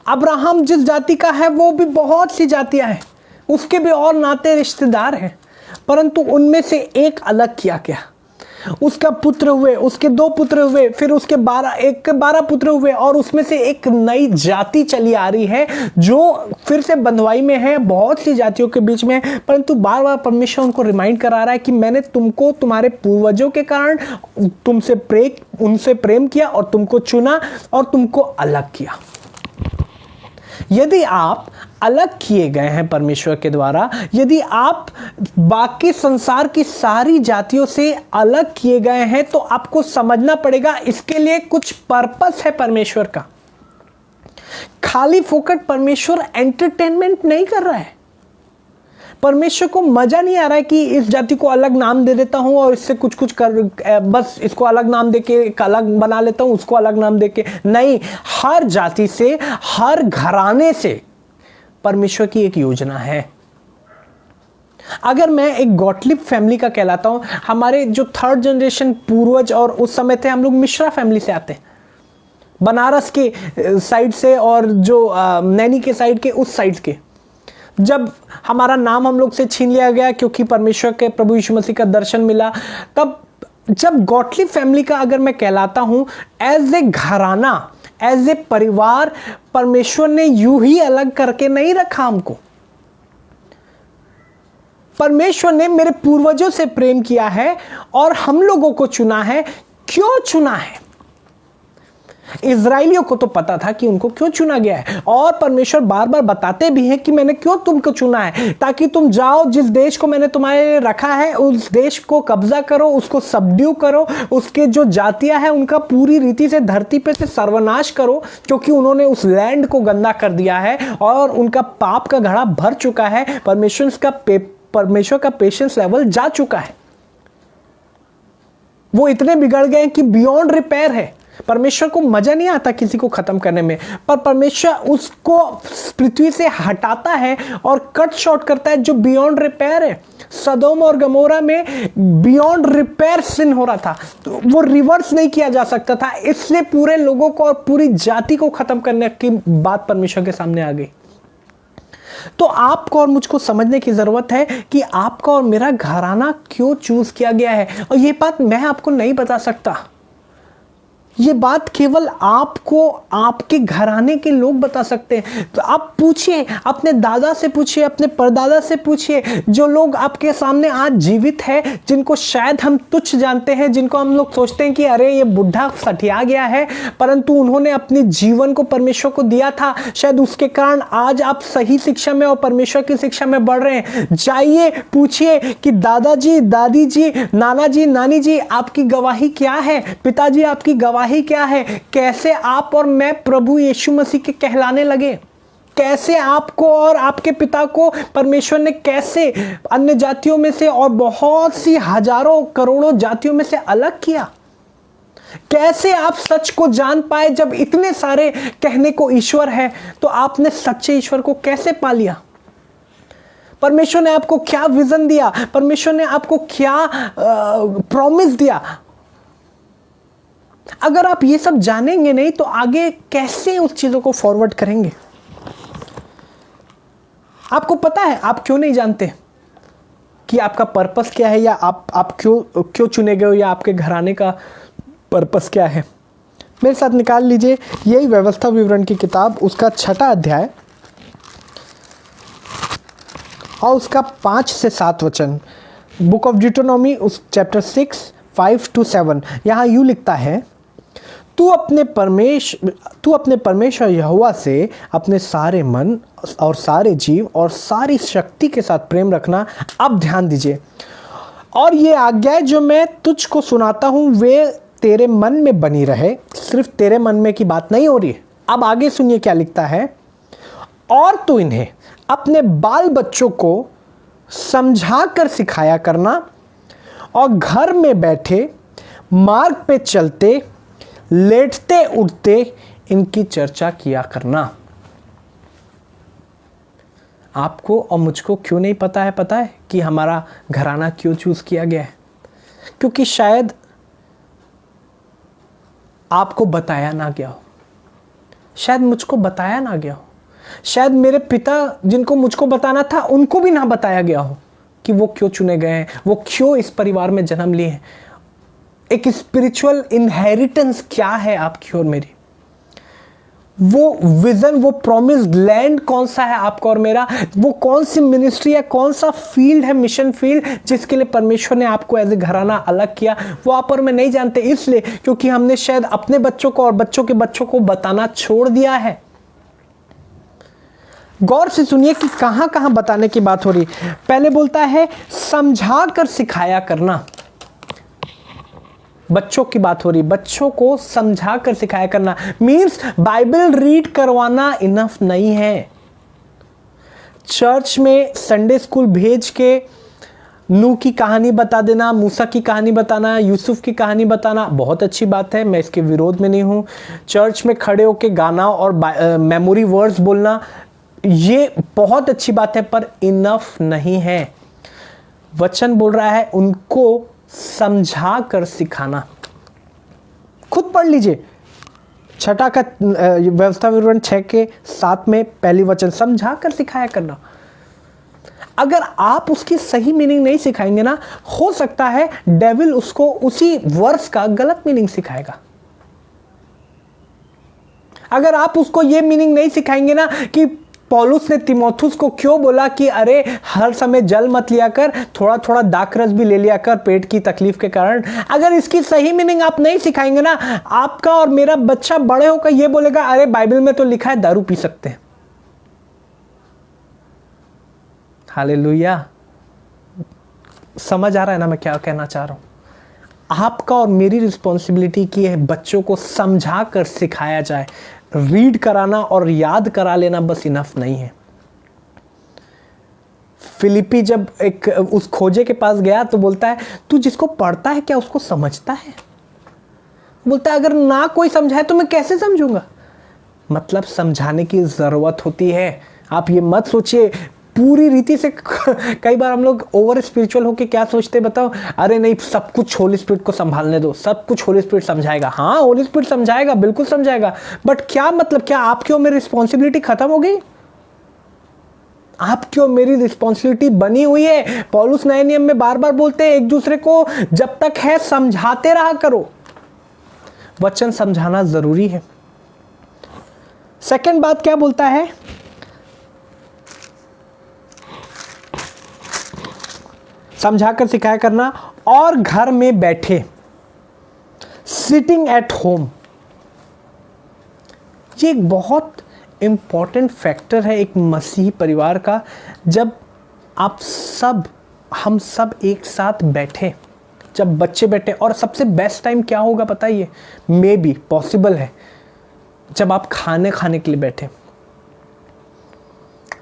अब्राहम जिस जाति का है वो भी बहुत सी जातियां हैं, उसके भी और नाते रिश्तेदार हैं, परंतु उनमें से एक अलग किया गया। उसका पुत्र हुए, उसके 2 पुत्र हुए, फिर उसके 12 पुत्र हुए, और उसमें से एक नई जाति चली आ रही है जो फिर से बंधुआई में है, बहुत सी जातियों के बीच में। परंतु बार बार परमेश्वर उनको रिमाइंड करा रहा है कि मैंने तुमको तुम्हारे पूर्वजों के कारण उनसे प्रेम किया और तुमको चुना और तुमको अलग किया। यदि आप अलग किए गए हैं परमेश्वर के द्वारा, यदि आप बाकी संसार की सारी जातियों से अलग किए गए हैं, तो आपको समझना पड़ेगा इसके लिए कुछ पर्पस है परमेश्वर का। खाली फोकट परमेश्वर एंटरटेनमेंट नहीं कर रहा है। परमेश्वर को मजा नहीं आ रहा है कि इस जाति को अलग नाम दे देता हूं और इससे कुछ कुछ कर, बस इसको अलग नाम देके अलग बना लेता हूं, उसको अलग नाम देके नहीं। हर जाति से, हर घराने से परमेश्वर की एक योजना है। अगर मैं एक गॉटलिब फैमिली का कहलाता हूं, हमारे जो 3rd जनरेशन पूर्वज और उस समय थे, हम लोग मिश्रा फैमिली से आते हैं, बनारस के साइड से और जो नैनी के साइड के उस साइड के। जब हमारा नाम हम लोग से छीन लिया गया क्योंकि परमेश्वर के प्रभु यीशु मसीह का दर्शन मिला, तब जब गॉटलिब फैमिली का अगर मैं कहलाता हूं, एज ए घराना, एज ए परिवार, परमेश्वर ने यूं ही अलग करके नहीं रखा हमको। परमेश्वर ने मेरे पूर्वजों से प्रेम किया है और हम लोगों को चुना है। क्यों चुना है? इजराइलियों को तो पता था कि उनको क्यों चुना गया है, और परमेश्वर बार बार बताते भी हैं कि मैंने क्यों तुमको चुना है, ताकि तुम जाओ, जिस देश को मैंने तुम्हारे लिए रखा है उस देश को कब्जा करो, उसको सबड्यू करो, उसके जो जातियां हैं उनका पूरी रीति से धरती पे से सर्वनाश करो, क्योंकि उन्होंने उस लैंड को गंदा कर दिया है और उनका पाप का घड़ा भर चुका है। परमेश्वर का पेशेंस लेवल जा चुका है। वो इतने बिगड़ गए कि बियॉन्ड रिपेयर है। परमेश्वर को मजा नहीं आता किसी को खत्म करने में, पर परमेश्वर उसको पृथ्वी से हटाता है और कट शॉर्ट करता है जो बियॉन्ड रिपेयर है। सदोम और गमोरा में बियॉन्ड रिपेयर सिन हो रहा था, तो वो रिवर्स नहीं किया जा सकता था, इसलिए पूरे लोगों को और पूरी जाति को खत्म करने की बात परमेश्वर के सामने आ गई। तो आपको और मुझको समझने की जरूरत है कि आपका और मेरा घराना क्यों चूज किया गया है, और ये बात मैं आपको नहीं बता सकता। ये बात केवल आपको, आपके घराने के लोग बता सकते हैं। तो आप पूछिए, अपने दादा से पूछिए, अपने परदादा से पूछिए, जो लोग आपके सामने आज जीवित है, जिनको शायद हम तुच्छ जानते हैं, जिनको हम लोग सोचते हैं कि अरे ये बुढ़ा सठिया गया है, परंतु उन्होंने अपने जीवन को परमेश्वर को दिया था, शायद उसके कारण आज आप सही शिक्षा में और परमेश्वर की शिक्षा में बढ़ रहे हैं। जाइए पूछिए कि दादाजी, दादी जी, नाना जी, नानी जी, आपकी गवाही क्या है? पिताजी, आपकी गवाही क्या है? कैसे आप और मैं प्रभु यीशु मसीह के कहलाने लगे? कैसे आपको और आपके पिता को परमेश्वर ने कैसे अन्य जातियों में से और बहुत सी हजारों करोड़ों जातियों में से अलग किया? कैसे आप सच को जान पाए? जब इतने सारे कहने को ईश्वर है, तो आपने सच्चे ईश्वर को कैसे पा लिया? परमेश्वर ने आपको क्या विजन दिया? परमेश्वर ने आपको क्या प्रॉमिस दिया? अगर आप ये सब जानेंगे नहीं तो आगे कैसे उस चीजों को फॉरवर्ड करेंगे? आपको पता है आप क्यों नहीं जानते कि आपका पर्पस क्या है, या आप क्यों चुने गए हो, या आपके घराने का पर्पस क्या है? मेरे साथ निकाल लीजिए यही व्यवस्था विवरण की किताब, उसका 6वां अध्याय और उसका 5 से 7 वचन। बुक ऑफ ड्यूटोनॉमी, उस चैप्टर 6 5 to 7। यहां यूं लिखता है, तू अपने परमेश्वर यहोवा से अपने सारे मन और सारे जीव और सारी शक्ति के साथ प्रेम रखना। अब ध्यान दीजिए, और ये आज्ञाएं जो मैं तुझको सुनाता हूं वे तेरे मन में बनी रहे। सिर्फ तेरे मन में की बात नहीं हो रही है। अब आगे सुनिए क्या लिखता है, और तू इन्हें अपने बाल बच्चों को समझा कर सिखाया करना और घर में बैठे, मार्ग पे चलते, लेटते उठते इनकी चर्चा किया करना। आपको और मुझको क्यों नहीं पता है कि हमारा घराना क्यों चूज किया गया है? क्योंकि शायद आपको बताया ना गया हो, शायद मुझको बताया ना गया हो, शायद मेरे पिता जिनको मुझको बताना था उनको भी ना बताया गया हो कि वो क्यों चुने गए हैं, वो क्यों इस परिवार में जन्म लिए हैं। एक स्पिरिचुअल इनहेरिटेंस क्या है आपकी और मेरी, वो विजन, वो प्रॉमिस्ड लैंड कौन सा है आपका और मेरा, वो कौन सी मिनिस्ट्री है, कौन सा फील्ड है, मिशन फील्ड जिसके लिए परमेश्वर ने आपको एज ए घराना अलग किया, वो आप और मैं नहीं जानते। इसलिए क्योंकि हमने शायद अपने बच्चों को और बच्चों के बच्चों को बताना छोड़ दिया है। गौर से सुनिए कि कहां कहां बताने की बात हो रही। पहले बोलता है समझा कर सिखाया करना, बच्चों की बात हो रही, बच्चों को समझा कर सिखाया करना मींस बाइबल रीड करवाना इनफ नहीं है। चर्च में संडे स्कूल भेज के नूह की कहानी बता देना, मूसा की कहानी बताना, यूसुफ की कहानी बताना बहुत अच्छी बात है, मैं इसके विरोध में नहीं हूं। चर्च में खड़े होके गाना और मेमोरी वर्ड्स बोलना ये बहुत अच्छी बात है, पर इनफ नहीं है। वचन बोल रहा है उनको समझा कर सिखाना। खुद पढ़ लीजिए, छठा का व्यवस्था विवरण 6 के 7 में पहली वचन, समझा कर सिखाया करना। अगर आप उसकी सही मीनिंग नहीं सिखाएंगे ना, हो सकता है डेविल उसको उसी वर्स का गलत मीनिंग सिखाएगा। अगर आप उसको यह मीनिंग नहीं सिखाएंगे ना कि पौलुस ने तीमुथियुस को क्यों बोला कि अरे हर समय जल मत लिया कर, थोड़ा थोड़ा दाखरस भी ले लिया कर पेट की तकलीफ के कारण, अगर इसकी सही मीनिंग आप नहीं सिखाएंगे ना, आपका और मेरा बच्चा बड़े होकर यह बोलेगा अरे बाइबल में तो लिखा है दारू पी सकते हैं। हालेलुया। समझ आ रहा है ना मैं क्या कहना चाह रहा हूं? आपका और मेरी रिस्पॉन्सिबिलिटी की है बच्चों को समझा कर सिखाया जाए। रीड कराना और याद करा लेना बस इनफ नहीं है। फिलिपी जब एक उस खोजे के पास गया तो बोलता है तू जिसको पढ़ता है क्या उसको समझता है? बोलता है अगर ना कोई समझाए तो मैं कैसे समझूंगा। मतलब समझाने की जरूरत होती है। आप ये मत सोचिए पूरी रीति से कई बार हम लोग ओवर स्पिरिचुअल होके क्या सोचते बताओ, अरे नहीं सब कुछ होली स्पिरिट को संभालने दो, सब कुछ होली स्पिरिट समझाएगा। हाँ होली स्पिरिट समझाएगा, बिल्कुल समझाएगा, बट क्या मतलब, क्या आपकी और मेरी रिस्पॉन्सिबिलिटी खत्म हो गई? आपकी और मेरी रिस्पॉन्सिबिलिटी बनी हुई है। पौलुस नए नियम में बार बार बोलते हैं एक दूसरे को जब तक है समझाते रहा करो। वचन समझाना जरूरी है। सेकंड बात क्या बोलता है, समझाकर सिखाया करना और घर में बैठे, सिटिंग एट होम। ये एक बहुत इंपॉर्टेंट फैक्टर है एक मसीही परिवार का। जब आप सब, हम सब एक साथ बैठे, जब बच्चे बैठे, और सबसे बेस्ट टाइम क्या होगा पता है, ये मे बी पॉसिबल है जब आप खाने के लिए बैठे।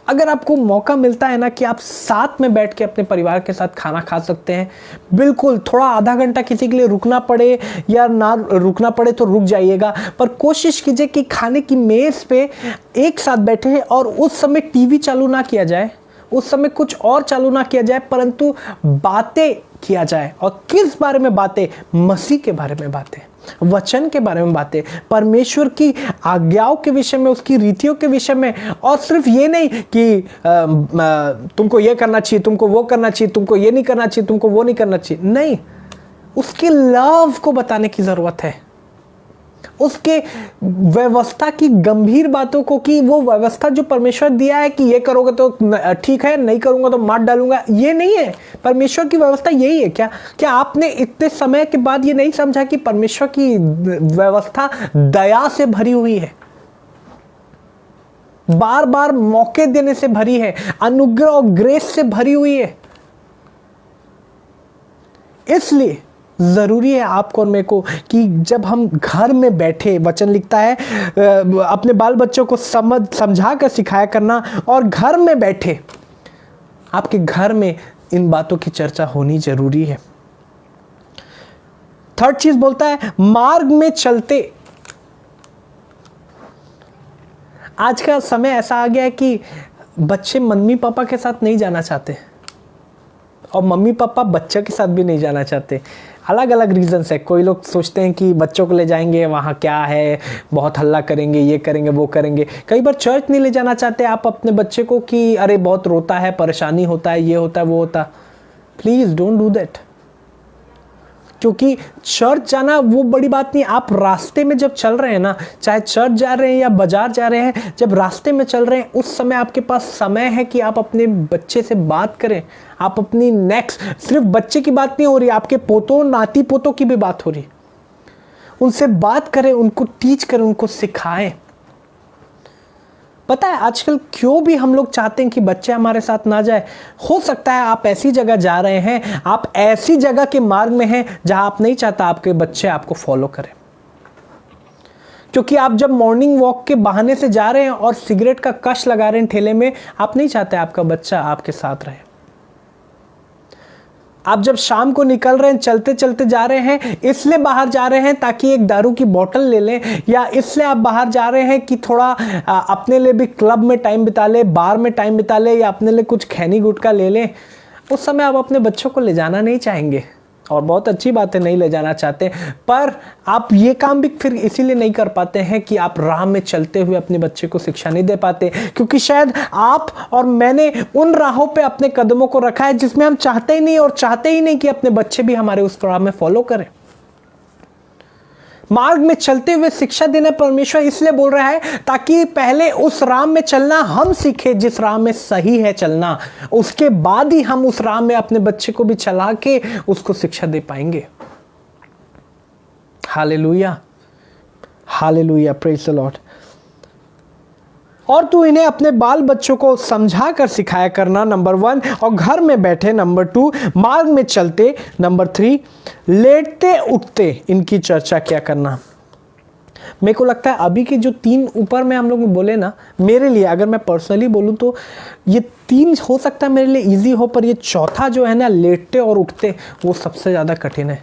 अगर आपको मौका मिलता है ना कि आप साथ में बैठ के अपने परिवार के साथ खाना खा सकते हैं, बिल्कुल थोड़ा आधा घंटा किसी के लिए रुकना पड़े या ना रुकना पड़े तो रुक जाइएगा, पर कोशिश कीजिए कि खाने की मेज पे एक साथ बैठे हैं और उस समय टीवी चालू ना किया जाए, उस समय कुछ और चालू ना किया जाए, परंतु बातें किया जाए। और किस बारे में बातें? मसीह के बारे में बातें, वचन के बारे में बातें, परमेश्वर की आज्ञाओं के विषय में, उसकी रीतियों के विषय में। और सिर्फ ये नहीं कि तुमको ये करना चाहिए, तुमको वो करना चाहिए, तुमको ये नहीं करना चाहिए, तुमको वो नहीं करना चाहिए, नहीं, उसके लव को बताने की जरूरत है, उसके व्यवस्था की गंभीर बातों को, कि वो व्यवस्था जो परमेश्वर दिया है कि ये करोगे तो ठीक है, नहीं करूंगा तो मार डालूंगा, ये नहीं है। परमेश्वर की व्यवस्था यही है क्या आपने इतने समय के बाद ये नहीं समझा कि परमेश्वर की व्यवस्था दया से भरी हुई है, बार बार मौके देने से भरी है, अनुग्रह और ग्रेस से भरी हुई है। इसलिए ज़रूरी है आपको और मेरे को कि जब हम घर में बैठे, वचन लिखता है अपने बाल बच्चों को समझा कर सिखाया करना, और घर में बैठे आपके घर में इन बातों की चर्चा होनी जरूरी है। थर्ड चीज बोलता है मार्ग में चलते। आज का समय ऐसा आ गया है कि बच्चे मम्मी पापा के साथ नहीं जाना चाहते और मम्मी पापा बच्चों के साथ भी नहीं जाना चाहते। अलग अलग रीजंस है। कोई लोग सोचते हैं कि बच्चों को ले जाएंगे, वहाँ क्या है, बहुत हल्ला करेंगे, ये करेंगे वो करेंगे। कई बार चर्च नहीं ले जाना चाहते आप अपने बच्चे को कि अरे बहुत रोता है, परेशानी होता है, ये होता है वो होता। Please don't do that. क्योंकि चर्च जाना वो बड़ी बात नहीं। आप रास्ते में जब चल रहे हैं ना, चाहे चर्च जा रहे हैं या बाजार जा रहे हैं, जब रास्ते में चल रहे हैं उस समय आपके पास समय है कि आप अपने बच्चे से बात करें। आप अपनी नेक्स्ट, सिर्फ बच्चे की बात नहीं हो रही, आपके पोतों नाती पोतों की भी बात हो रही। उनसे बात करें, उनको टीच करें, उनको सिखाएं। पता है आजकल क्यों भी हम लोग चाहते हैं कि बच्चे हमारे साथ ना जाए। हो सकता है आप ऐसी जगह जा रहे हैं, आप ऐसी जगह के मार्ग में हैं जहां आप नहीं चाहता आपके बच्चे आपको फॉलो करें। क्योंकि आप जब मॉर्निंग वॉक के बहाने से जा रहे हैं और सिगरेट का कश लगा रहे हैं ठेले में, आप नहीं चाहते आपका बच्चा आपके साथ रहे। आप जब शाम को निकल रहे हैं, चलते चलते जा रहे हैं, इसलिए बाहर जा रहे हैं ताकि एक दारू की बोतल ले लें, या इसलिए आप बाहर जा रहे हैं कि थोड़ा अपने लिए भी क्लब में टाइम बिता ले, बार में टाइम बिता ले, या अपने लिए कुछ खैनी गुटखा ले लें। उस समय आप अपने बच्चों को ले जाना नहीं चाहेंगे, और बहुत अच्छी बात है नहीं ले जाना चाहते, पर आप ये काम भी फिर इसीलिए नहीं कर पाते हैं कि आप राह में चलते हुए अपने बच्चे को शिक्षा नहीं दे पाते। क्योंकि शायद आप और मैंने उन राहों पे अपने कदमों को रखा है जिसमें हम चाहते ही नहीं, और चाहते ही नहीं कि अपने बच्चे भी हमारे उस राह में फॉलो करें। मार्ग में चलते हुए शिक्षा देना परमेश्वर इसलिए बोल रहा है ताकि पहले उस राह में चलना हम सीखे जिस राह में सही है चलना, उसके बाद ही हम उस राह में अपने बच्चे को भी चला के उसको शिक्षा दे पाएंगे। Hallelujah, hallelujah, praise the Lord. और तू इन्हें अपने बाल बच्चों को समझा कर सिखाया करना, नंबर 1, और घर में बैठे, नंबर 2, मार्ग में चलते, नंबर 3, लेटते उठते इनकी चर्चा क्या करना। मेरे को लगता है अभी के जो 3 ऊपर में हम लोग बोले ना, मेरे लिए अगर मैं पर्सनली बोलूँ तो ये 3 हो सकता है मेरे लिए इजी हो, पर ये चौथा जो है ना, लेटते और उठते, वो सबसे ज़्यादा कठिन है।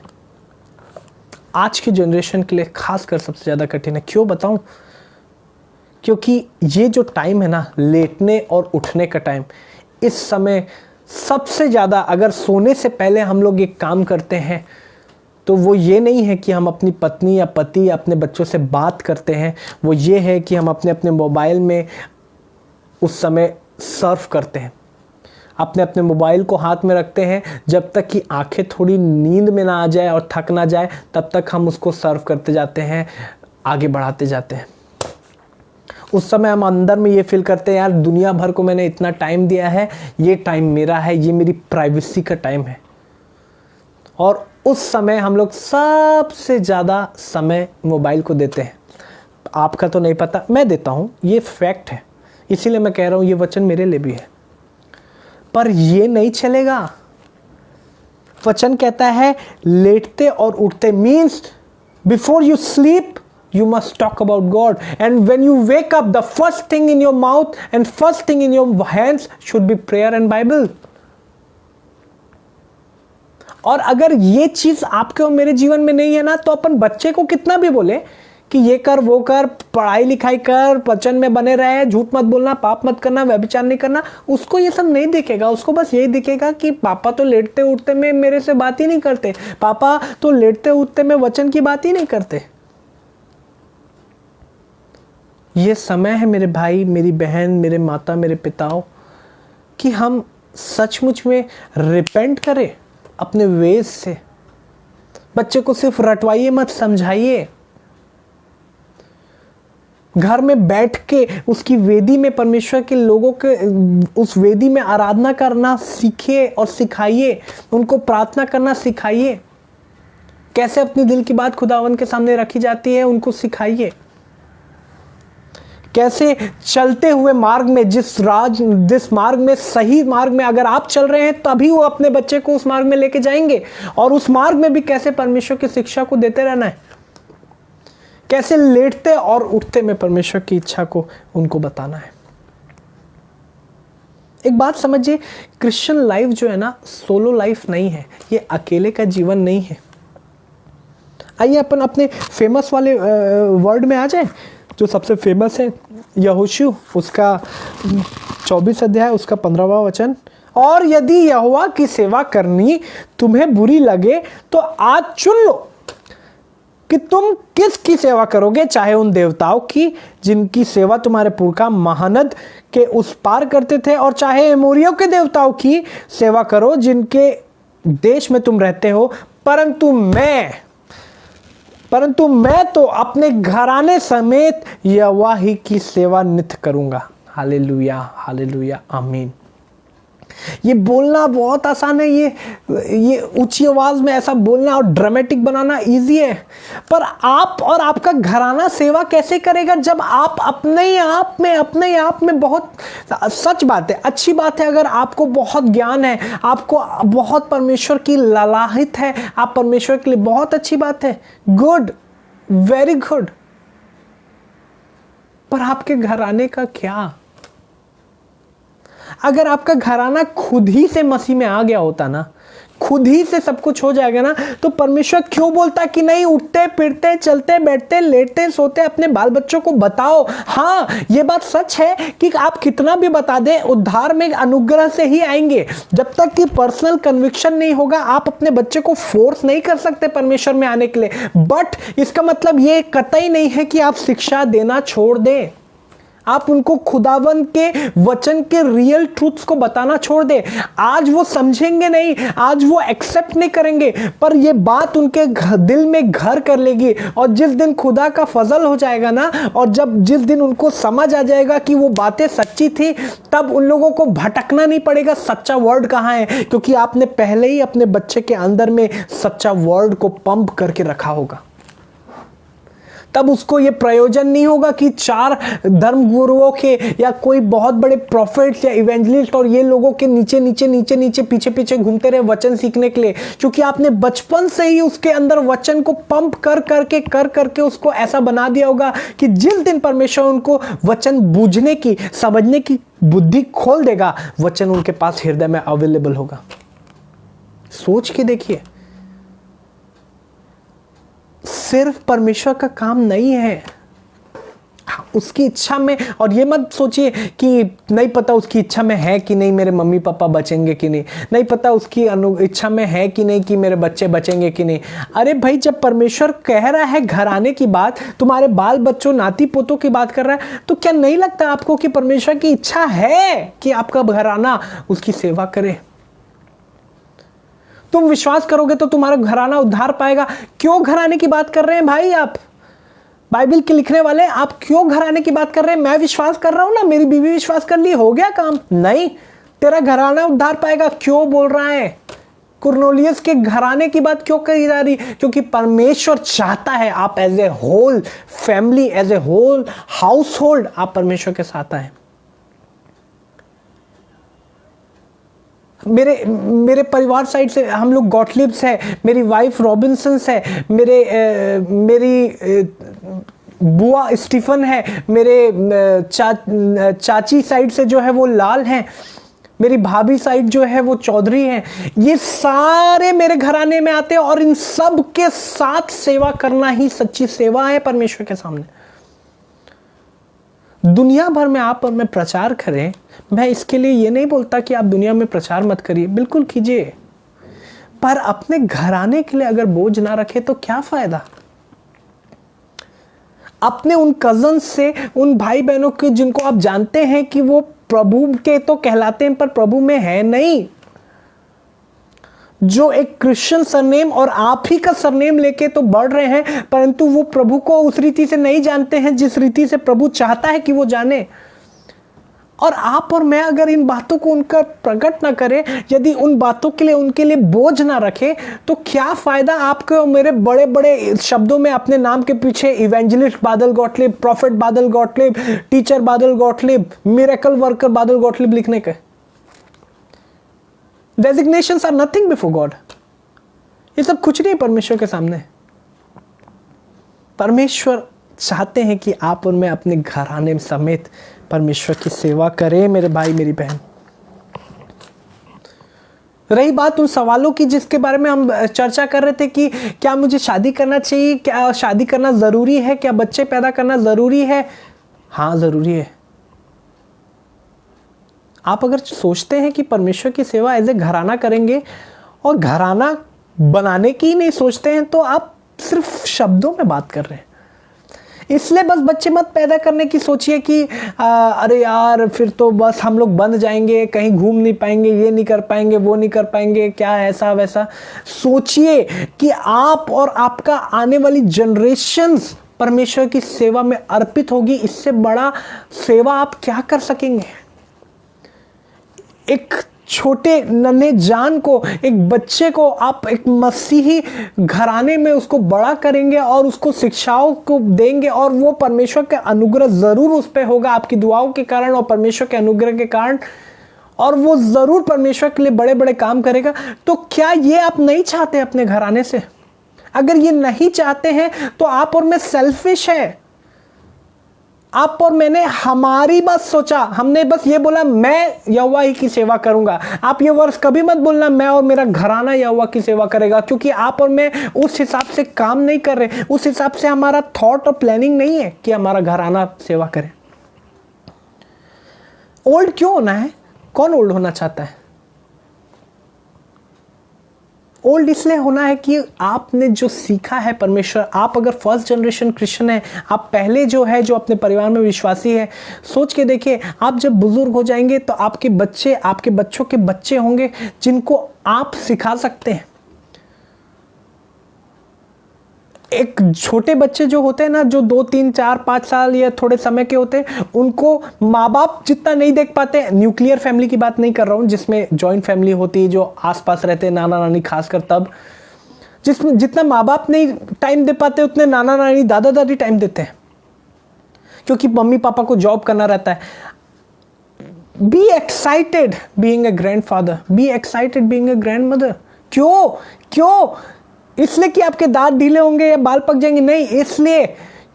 आज की जनरेशन के लिए खासकर सबसे ज़्यादा कठिन है। क्यों बताऊँ? क्योंकि ये जो टाइम है ना, लेटने और उठने का टाइम, इस समय सबसे ज़्यादा अगर सोने से पहले हम लोग एक काम करते हैं तो वो ये नहीं है कि हम अपनी पत्नी या पति या अपने बच्चों से बात करते हैं, वो ये है कि हम अपने अपने मोबाइल में उस समय सर्फ करते हैं, अपने अपने मोबाइल को हाथ में रखते हैं। जब तक कि आंखें थोड़ी नींद में ना आ जाए और थक ना जाए, तब तक हम उसको सर्व करते जाते हैं, आगे बढ़ाते जाते हैं। उस समय हम अंदर में ये फील करते हैं यार दुनिया भर को मैंने इतना टाइम दिया है, ये टाइम मेरा है, ये मेरी प्राइवेसी का टाइम है। और उस समय हम लोग सबसे ज़्यादा समय मोबाइल को देते हैं। आपका तो नहीं पता, मैं देता हूँ, ये फैक्ट है, इसीलिए मैं कह रहा हूँ ये वचन मेरे लिए भी है। पर ये नहीं चलेगा। वचन कहता है लेटते और उठते, means before you sleep you must talk about God, and when you wake up the first thing in your mouth and first thing in your hands should be prayer and Bible. और अगर ये चीज आपके और मेरे जीवन में नहीं है ना, तो अपन बच्चे को कितना भी बोले कि ये कर वो कर, पढ़ाई लिखाई कर, वचन में बने रहे, झूठ मत बोलना, पाप मत करना, व्यभिचार नहीं करना, उसको ये सब नहीं दिखेगा। उसको बस यही दिखेगा कि पापा तो लेटते उठते में मेरे से बात ही नहीं करते, पापा तो लेटते उठते में वचन की बात ही नहीं करते। ये समय है मेरे भाई, मेरी बहन, मेरे माता, मेरे पिताओं, कि हम सचमुच में रिपेंट करें अपने वेज से। बच्चे को सिर्फ रटवाइए मत, समझाइए। घर में बैठ के उसकी वेदी में परमेश्वर के लोगों के उस वेदी में आराधना करना सीखिए और सिखाइए। उनको प्रार्थना करना सिखाइए। कैसे अपनी दिल की बात खुदावन के सामने रखी जाती है उनको सिखाइए। कैसे चलते हुए मार्ग में, जिस मार्ग में, सही मार्ग में अगर आप चल रहे हैं तभी वो अपने बच्चे को उस मार्ग में लेके जाएंगे। और उस मार्ग में भी कैसे परमेश्वर की शिक्षा को देते रहना है, कैसे लेटते और उठते में परमेश्वर की इच्छा को उनको बताना है। एक बात समझिए, क्रिश्चियन लाइफ जो है ना, सोलो लाइफ नहीं है, ये अकेले का जीवन नहीं है। आइए अपन अपने फेमस वाले वर्ड में आ जाए, जो सबसे फेमस है यहोशू, उसका 24 अध्याय, उसका 15वां वचन। और यदि यहोवा की सेवा करनी तुम्हें बुरी लगे तो आज चुन लो कि तुम किसकी सेवा करोगे, चाहे उन देवताओं की जिनकी सेवा तुम्हारे पुरखा महानद के उस पार करते थे, और चाहे एमोरियों के देवताओं की सेवा करो जिनके देश में तुम रहते हो। परंतु मैं तो अपने घराने समेत यहोवा ही की सेवा नित्य करूंगा। हालेलुया, हालेलुया, आमीन। ये बोलना बहुत आसान है, ये ऊंची आवाज में ऐसा बोलना और ड्रामेटिक बनाना इजी है, पर आप और आपका घराना सेवा कैसे करेगा जब आप अपने आप में बहुत, सच बात है, अच्छी बात है अगर आपको बहुत ज्ञान है, आपको बहुत परमेश्वर की ललाहित है, आप परमेश्वर के लिए, बहुत अच्छी बात है, गुड, वेरी गुड। पर आपके घराने का क्या? अगर आपका घराना खुद ही से मसीह में आ गया होता ना, खुद ही से सब कुछ हो जाएगा ना, तो परमेश्वर क्यों बोलता कि नहीं, उठते फिरते चलते बैठते लेटते सोते अपने बाल बच्चों को बताओ। हाँ, ये बात सच है कि आप कितना भी बता दें, उद्धार में अनुग्रह से ही आएंगे। जब तक कि पर्सनल कन्विक्शन नहीं होगा, आप अपने बच्चे को फोर्स नहीं कर सकते परमेश्वर में आने के लिए। बट इसका मतलब ये कतई नहीं है कि आप शिक्षा देना छोड़ दें, आप उनको खुदावन के वचन के रियल ट्रूथ्स को बताना छोड़ दे। आज वो समझेंगे नहीं, आज वो एक्सेप्ट नहीं करेंगे, पर ये बात उनके दिल में घर कर लेगी। और जिस दिन खुदा का फजल हो जाएगा ना, और जिस दिन उनको समझ आ जाएगा कि वो बातें सच्ची थी, तब उन लोगों को भटकना नहीं पड़ेगा सच्चा वर्ड कहाँ है, क्योंकि आपने पहले ही अपने बच्चे के अंदर में सच्चा वर्ड को पंप करके रखा होगा। तब उसको ये प्रयोजन नहीं होगा कि 4 धर्म गुरुओं के या कोई बहुत बड़े प्रॉफिट्स या इवेंजलिस्ट और ये लोगों के नीचे पीछे घूमते रहे वचन सीखने के लिए, क्योंकि आपने बचपन से ही उसके अंदर वचन को पंप कर करके उसको ऐसा बना दिया होगा कि जिस दिन परमेश्वर उनको वचन बूझने की, समझने की बुद्धि खोल देगा, वचन उनके पास हृदय में अवेलेबल होगा। सोच के देखिए, सिर्फ परमेश्वर का काम नहीं है, उसकी इच्छा में। और ये मत सोचिए कि नहीं पता उसकी इच्छा में है कि नहीं मेरे मम्मी पापा बचेंगे कि नहीं पता उसकी इच्छा में है कि नहीं कि मेरे बच्चे बचेंगे कि नहीं। अरे भाई, जब परमेश्वर कह रहा है घराने की बात, तुम्हारे बाल बच्चों नाती पोतों की बात कर रहा है, तो क्या नहीं लगता आपको कि परमेश्वर की इच्छा है कि आपका घराना उसकी सेवा करे? तुम विश्वास करोगे तो तुम्हारा घराना उद्धार पाएगा। क्यों घराने की बात कर रहे हैं भाई आप, बाइबल के लिखने वाले, आप क्यों घराने की बात कर रहे हैं? मैं विश्वास कर रहा हूं ना, मेरी बीवी विश्वास कर ली, हो गया काम? नहीं, तेरा घराना उद्धार पाएगा। क्यों बोल रहा है? कुरनेलियस के घराने की बात क्यों कही जा रही? क्योंकि परमेश्वर चाहता है आप as a whole family, as a whole household, आप परमेश्वर के साथ आए। मेरे परिवार साइड से हम लोग गॉटलिब्स है, मेरी वाइफ रॉबिन्सन्स है, मेरी बुआ स्टीफन है, मेरे चाची साइड से जो है वो लाल हैं, मेरी भाभी साइड जो है वो चौधरी हैं। ये सारे मेरे घराने में आते हैं और इन सब के साथ सेवा करना ही सच्ची सेवा है परमेश्वर के सामने। दुनिया भर में आप और मैं प्रचार करें, मैं इसके लिए ये नहीं बोलता कि आप दुनिया में प्रचार मत करिए, बिल्कुल कीजिए, पर अपने घराने के लिए अगर बोझ ना रखे तो क्या फायदा? अपने उन कजन से, उन भाई बहनों के जिनको आप जानते हैं कि वो प्रभु के तो कहलाते हैं पर प्रभु में है नहीं, जो एक क्रिश्चियन सरनेम और आप ही का सरनेम लेके तो बढ़ रहे हैं, परंतु वो प्रभु को उस रीति से नहीं जानते हैं जिस रीति से प्रभु चाहता है कि वो जाने। और आप और मैं अगर इन बातों को उनका प्रकट ना करें, यदि उन बातों के लिए उनके लिए बोझ ना रखें, तो क्या फायदा आपके और मेरे बड़े बड़े शब्दों में अपने नाम के पीछे evangelist Badal Gottlieb, prophet Badal Gottlieb, teacher Badal Gottlieb, miracle worker Badal Gottlieb लिखने के? Designations are nothing before God. ये सब कुछ नहीं परमेश्वर के सामने। परमेश्वर चाहते हैं कि आप और मैं अपने घराने समेत परमेश्वर की सेवा करें, मेरे भाई मेरी बहन। रही बात उन सवालों की जिसके बारे में हम चर्चा कर रहे थे कि क्या मुझे शादी करना चाहिए, क्या शादी करना ज़रूरी है, क्या बच्चे पैदा करना ज़रूरी है? हाँ, ज़रूरी है। आप अगर सोचते हैं कि परमेश्वर की सेवा एज ए घराना करेंगे और घराना बनाने की ही नहीं सोचते हैं, तो आप सिर्फ शब्दों में बात कर रहे हैं। इसलिए बस बच्चे मत पैदा करने की सोचिए कि अरे यार फिर तो बस हम लोग बंद जाएंगे, कहीं घूम नहीं पाएंगे, ये नहीं कर पाएंगे, वो नहीं कर पाएंगे, क्या ऐसा वैसा। सोचिए कि आप और आपका आने वाली जनरेशन्स परमेश्वर की सेवा में अर्पित होगी। इससे बड़ा सेवा आप क्या कर सकेंगे? एक छोटे नन्हे जान को, एक बच्चे को आप एक मसीही घराने में उसको बड़ा करेंगे और उसको शिक्षाओं को देंगे, और वो परमेश्वर के अनुग्रह जरूर उस पर होगा आपकी दुआओं के कारण और परमेश्वर के अनुग्रह के कारण, और वो जरूर परमेश्वर के लिए बड़े बड़े काम करेगा। तो क्या ये आप नहीं चाहते अपने घराने से? अगर ये नहीं चाहते हैं तो आप और मैं सेल्फिश है। आप और मैंने हमारी बात सोचा, हमने बस ये बोला मैं यहोवा ही की सेवा करूंगा। आप ये वर्ष कभी मत बोलना मैं और मेरा घराना यहोवा की सेवा करेगा, क्योंकि आप और मैं उस हिसाब से काम नहीं कर रहे, उस हिसाब से हमारा थॉट और प्लानिंग नहीं है कि हमारा घराना सेवा करे। ओल्ड क्यों होना है? कौन ओल्ड होना चाहता है? ओल्ड इसलिए होना है कि आपने जो सीखा है परमेश्वर, आप अगर फर्स्ट जनरेशन क्रिश्चियन है, आप पहले जो है जो अपने परिवार में विश्वासी है, सोच के देखिए आप जब बुजुर्ग हो जाएंगे तो आपके बच्चे, आपके बच्चों के बच्चे होंगे जिनको आप सिखा सकते हैं। एक छोटे बच्चे जो होते हैं ना, जो 2, 3, 4, 5 साल या थोड़े समय के होते हैं, उनको माँ बाप जितना नहीं देख पाते। न्यूक्लियर फैमिली की बात नहीं कर रहा हूँ जिसमें जॉइंट फैमिली होती है, जो आसपास रहते हैं नाना नानी, खासकर तब जिसमें जितना माँ बाप नहीं टाइम दे पाते उतने नाना नानी दादा दादी टाइम देते हैं, क्योंकि मम्मी पापा को जॉब करना रहता है। Be excited being a grandfather, be excited being a grandmother. क्यों? इसलिए कि आपके दांत ढीले होंगे या बाल पक जाएंगे? नहीं, इसलिए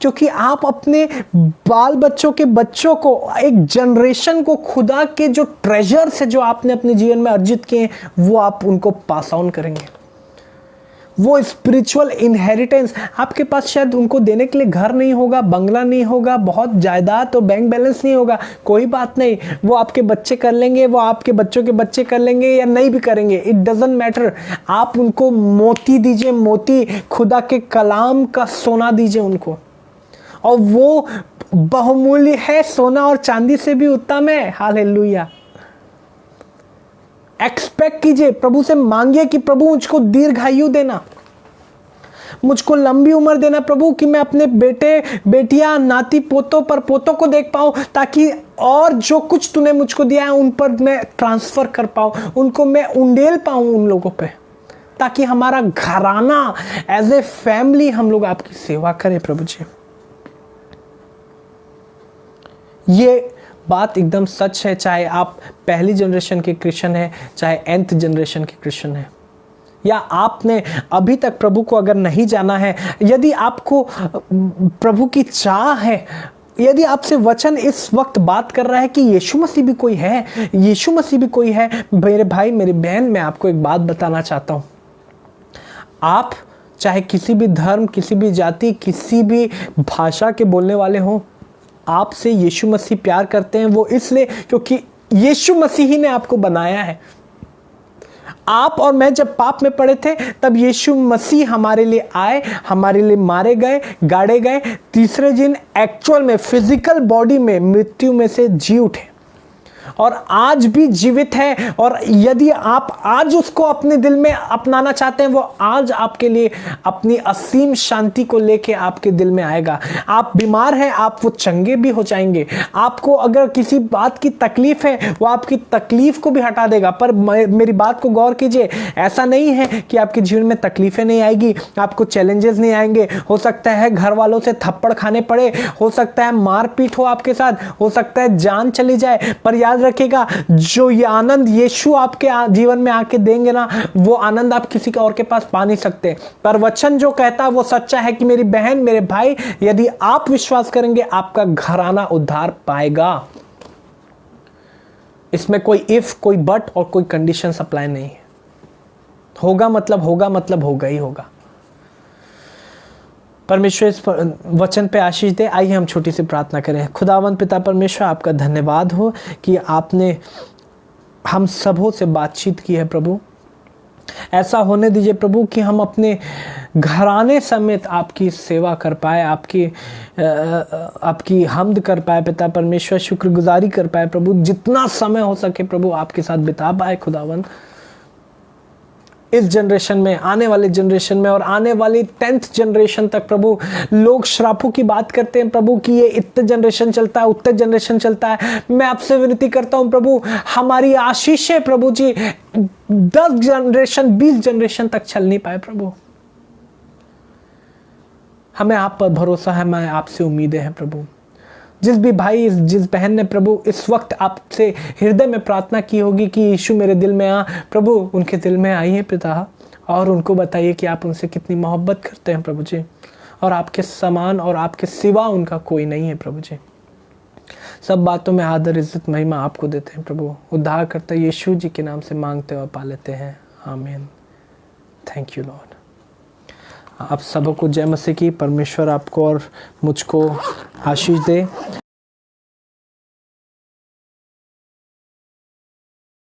क्योंकि आप अपने बाल बच्चों के बच्चों को, एक जनरेशन को, खुदा के जो ट्रेजर्स है जो आपने अपने जीवन में अर्जित किए, वो आप उनको पास ऑन करेंगे। वो स्पिरिचुअल इनहेरिटेंस आपके पास शायद उनको देने के लिए घर नहीं होगा, बंगला नहीं होगा, बहुत जायदाद और बैंक बैलेंस नहीं होगा, कोई बात नहीं, वो आपके बच्चे कर लेंगे, वो आपके बच्चों के बच्चे कर लेंगे या नहीं भी करेंगे, इट डजंट मैटर। आप उनको मोती दीजिए, मोती, खुदा के कलाम का सोना दीजिए उनको, और वो बहुमूल्य है, सोना और चांदी से भी उत्तम है। हालेलुया। एक्सपेक्ट कीजिए, प्रभु से मांगिए कि प्रभु मुझको दीर्घायु देना, मुझको लंबी उम्र देना प्रभु, कि मैं अपने बेटे बेटियां, नाती पोतों पर पोतों को देख पाऊं, ताकि और जो कुछ तूने मुझको दिया है उन पर मैं ट्रांसफर कर पाऊं, उनको मैं उंडेल पाऊं उन लोगों पे, ताकि हमारा घराना एज ए फैमिली हम लोग आपकी सेवा करें प्रभु जी। ये बात एकदम सच है, चाहे आप पहली जनरेशन के क्रिश्चियन हैं, चाहे nth जनरेशन के क्रिश्चियन हैं, या आपने अभी तक प्रभु को अगर नहीं जाना है, यदि आपको प्रभु की चाह है, यदि आपसे वचन इस वक्त बात कर रहा है कि यीशु मसीह भी कोई है, यीशु मसीह भी कोई है, मेरे भाई मेरी बहन, मैं आपको एक बात बताना चाहता हूँ। आप चाहे किसी भी धर्म, किसी भी जाति, किसी भी भाषा के बोलने वाले हों, आपसे यीशु मसीह प्यार करते हैं। वो इसलिए क्योंकि यीशु मसीह ही ने आपको बनाया है। आप और मैं जब पाप में पड़े थे तब यीशु मसीह हमारे लिए आए, हमारे लिए मारे गए, गाड़े गए, तीसरे दिन एक्चुअल में फिजिकल बॉडी में मृत्यु में से जी उठे, और आज भी जीवित है। और यदि आप आज उसको अपने दिल में अपनाना चाहते हैं, वो आज आपके लिए अपनी असीम शांति को लेके आपके दिल में आएगा। आप बीमार हैं, आप वो चंगे भी हो जाएंगे। आपको अगर किसी बात की तकलीफ है, वो आपकी तकलीफ को भी हटा देगा। पर मेरी बात को गौर कीजिए, ऐसा नहीं है कि आपके जीवन में तकलीफें नहीं आएगी, आपको चैलेंजेस नहीं आएंगे। हो सकता है घर वालों से थप्पड़ खाने पड़े, हो सकता है मारपीट हो आपके साथ, हो सकता है जान चली जाए, पर याद रखिएगा, जो ये आनंद यीशु आपके जीवन में आके देंगे ना, वो आनंद आप किसी और के पास पा नहीं सकते। पर वचन जो कहता है वो सच्चा है कि मेरी बहन, मेरे भाई, यदि आप विश्वास करेंगे, आपका घराना उद्धार पाएगा। इसमें कोई इफ, कोई बट और कोई कंडीशन अप्लाई नहीं है। होगा मतलब होगा ही होगा। परमेश्वर इस वचन पे आशीष दे। आइए हम छोटी सी प्रार्थना करें। खुदावंद पिता परमेश्वर, आपका धन्यवाद हो कि आपने हम सबों से बातचीत की है प्रभु। ऐसा होने दीजिए प्रभु कि हम अपने घराने समेत आपकी सेवा कर पाए, आपकी हमद कर पाए पिता परमेश्वर, शुक्रगुजारी कर पाए प्रभु। जितना समय हो सके प्रभु आपके साथ बिता पाए खुदावंद। इस जनरेशन में, आने वाले जनरेशन में और आने वाली 10th जनरेशन तक प्रभु, लोग श्रापों की बात करते हैं प्रभु कि ये इतने जनरेशन चलता है, उतने जनरेशन चलता है। मैं आपसे विनती करता हूं प्रभु, हमारी आशीष है प्रभु जी 10 जनरेशन 20 जनरेशन तक चल नहीं पाए प्रभु। हमें आप पर भरोसा है, मैं आपसे उम्मीदें हैं प्रभु। जिस भी भाई, जिस बहन ने प्रभु इस वक्त आपसे हृदय में प्रार्थना की होगी कि यीशु मेरे दिल में आ, प्रभु उनके दिल में आइए पिता, और उनको बताइए कि आप उनसे कितनी मोहब्बत करते हैं प्रभु जी, और आपके समान और आपके सिवा उनका कोई नहीं है प्रभु जी। सब बातों में आदर, इज्जत, महिमा आपको देते हैं प्रभु। उद्धार करता यीशु जी के नाम से मांगते और पा लेते हैं, आमीन। Thank you Lord. आप सबों को जय मसीह की। परमेश्वर आपको और मुझको आशीष दे।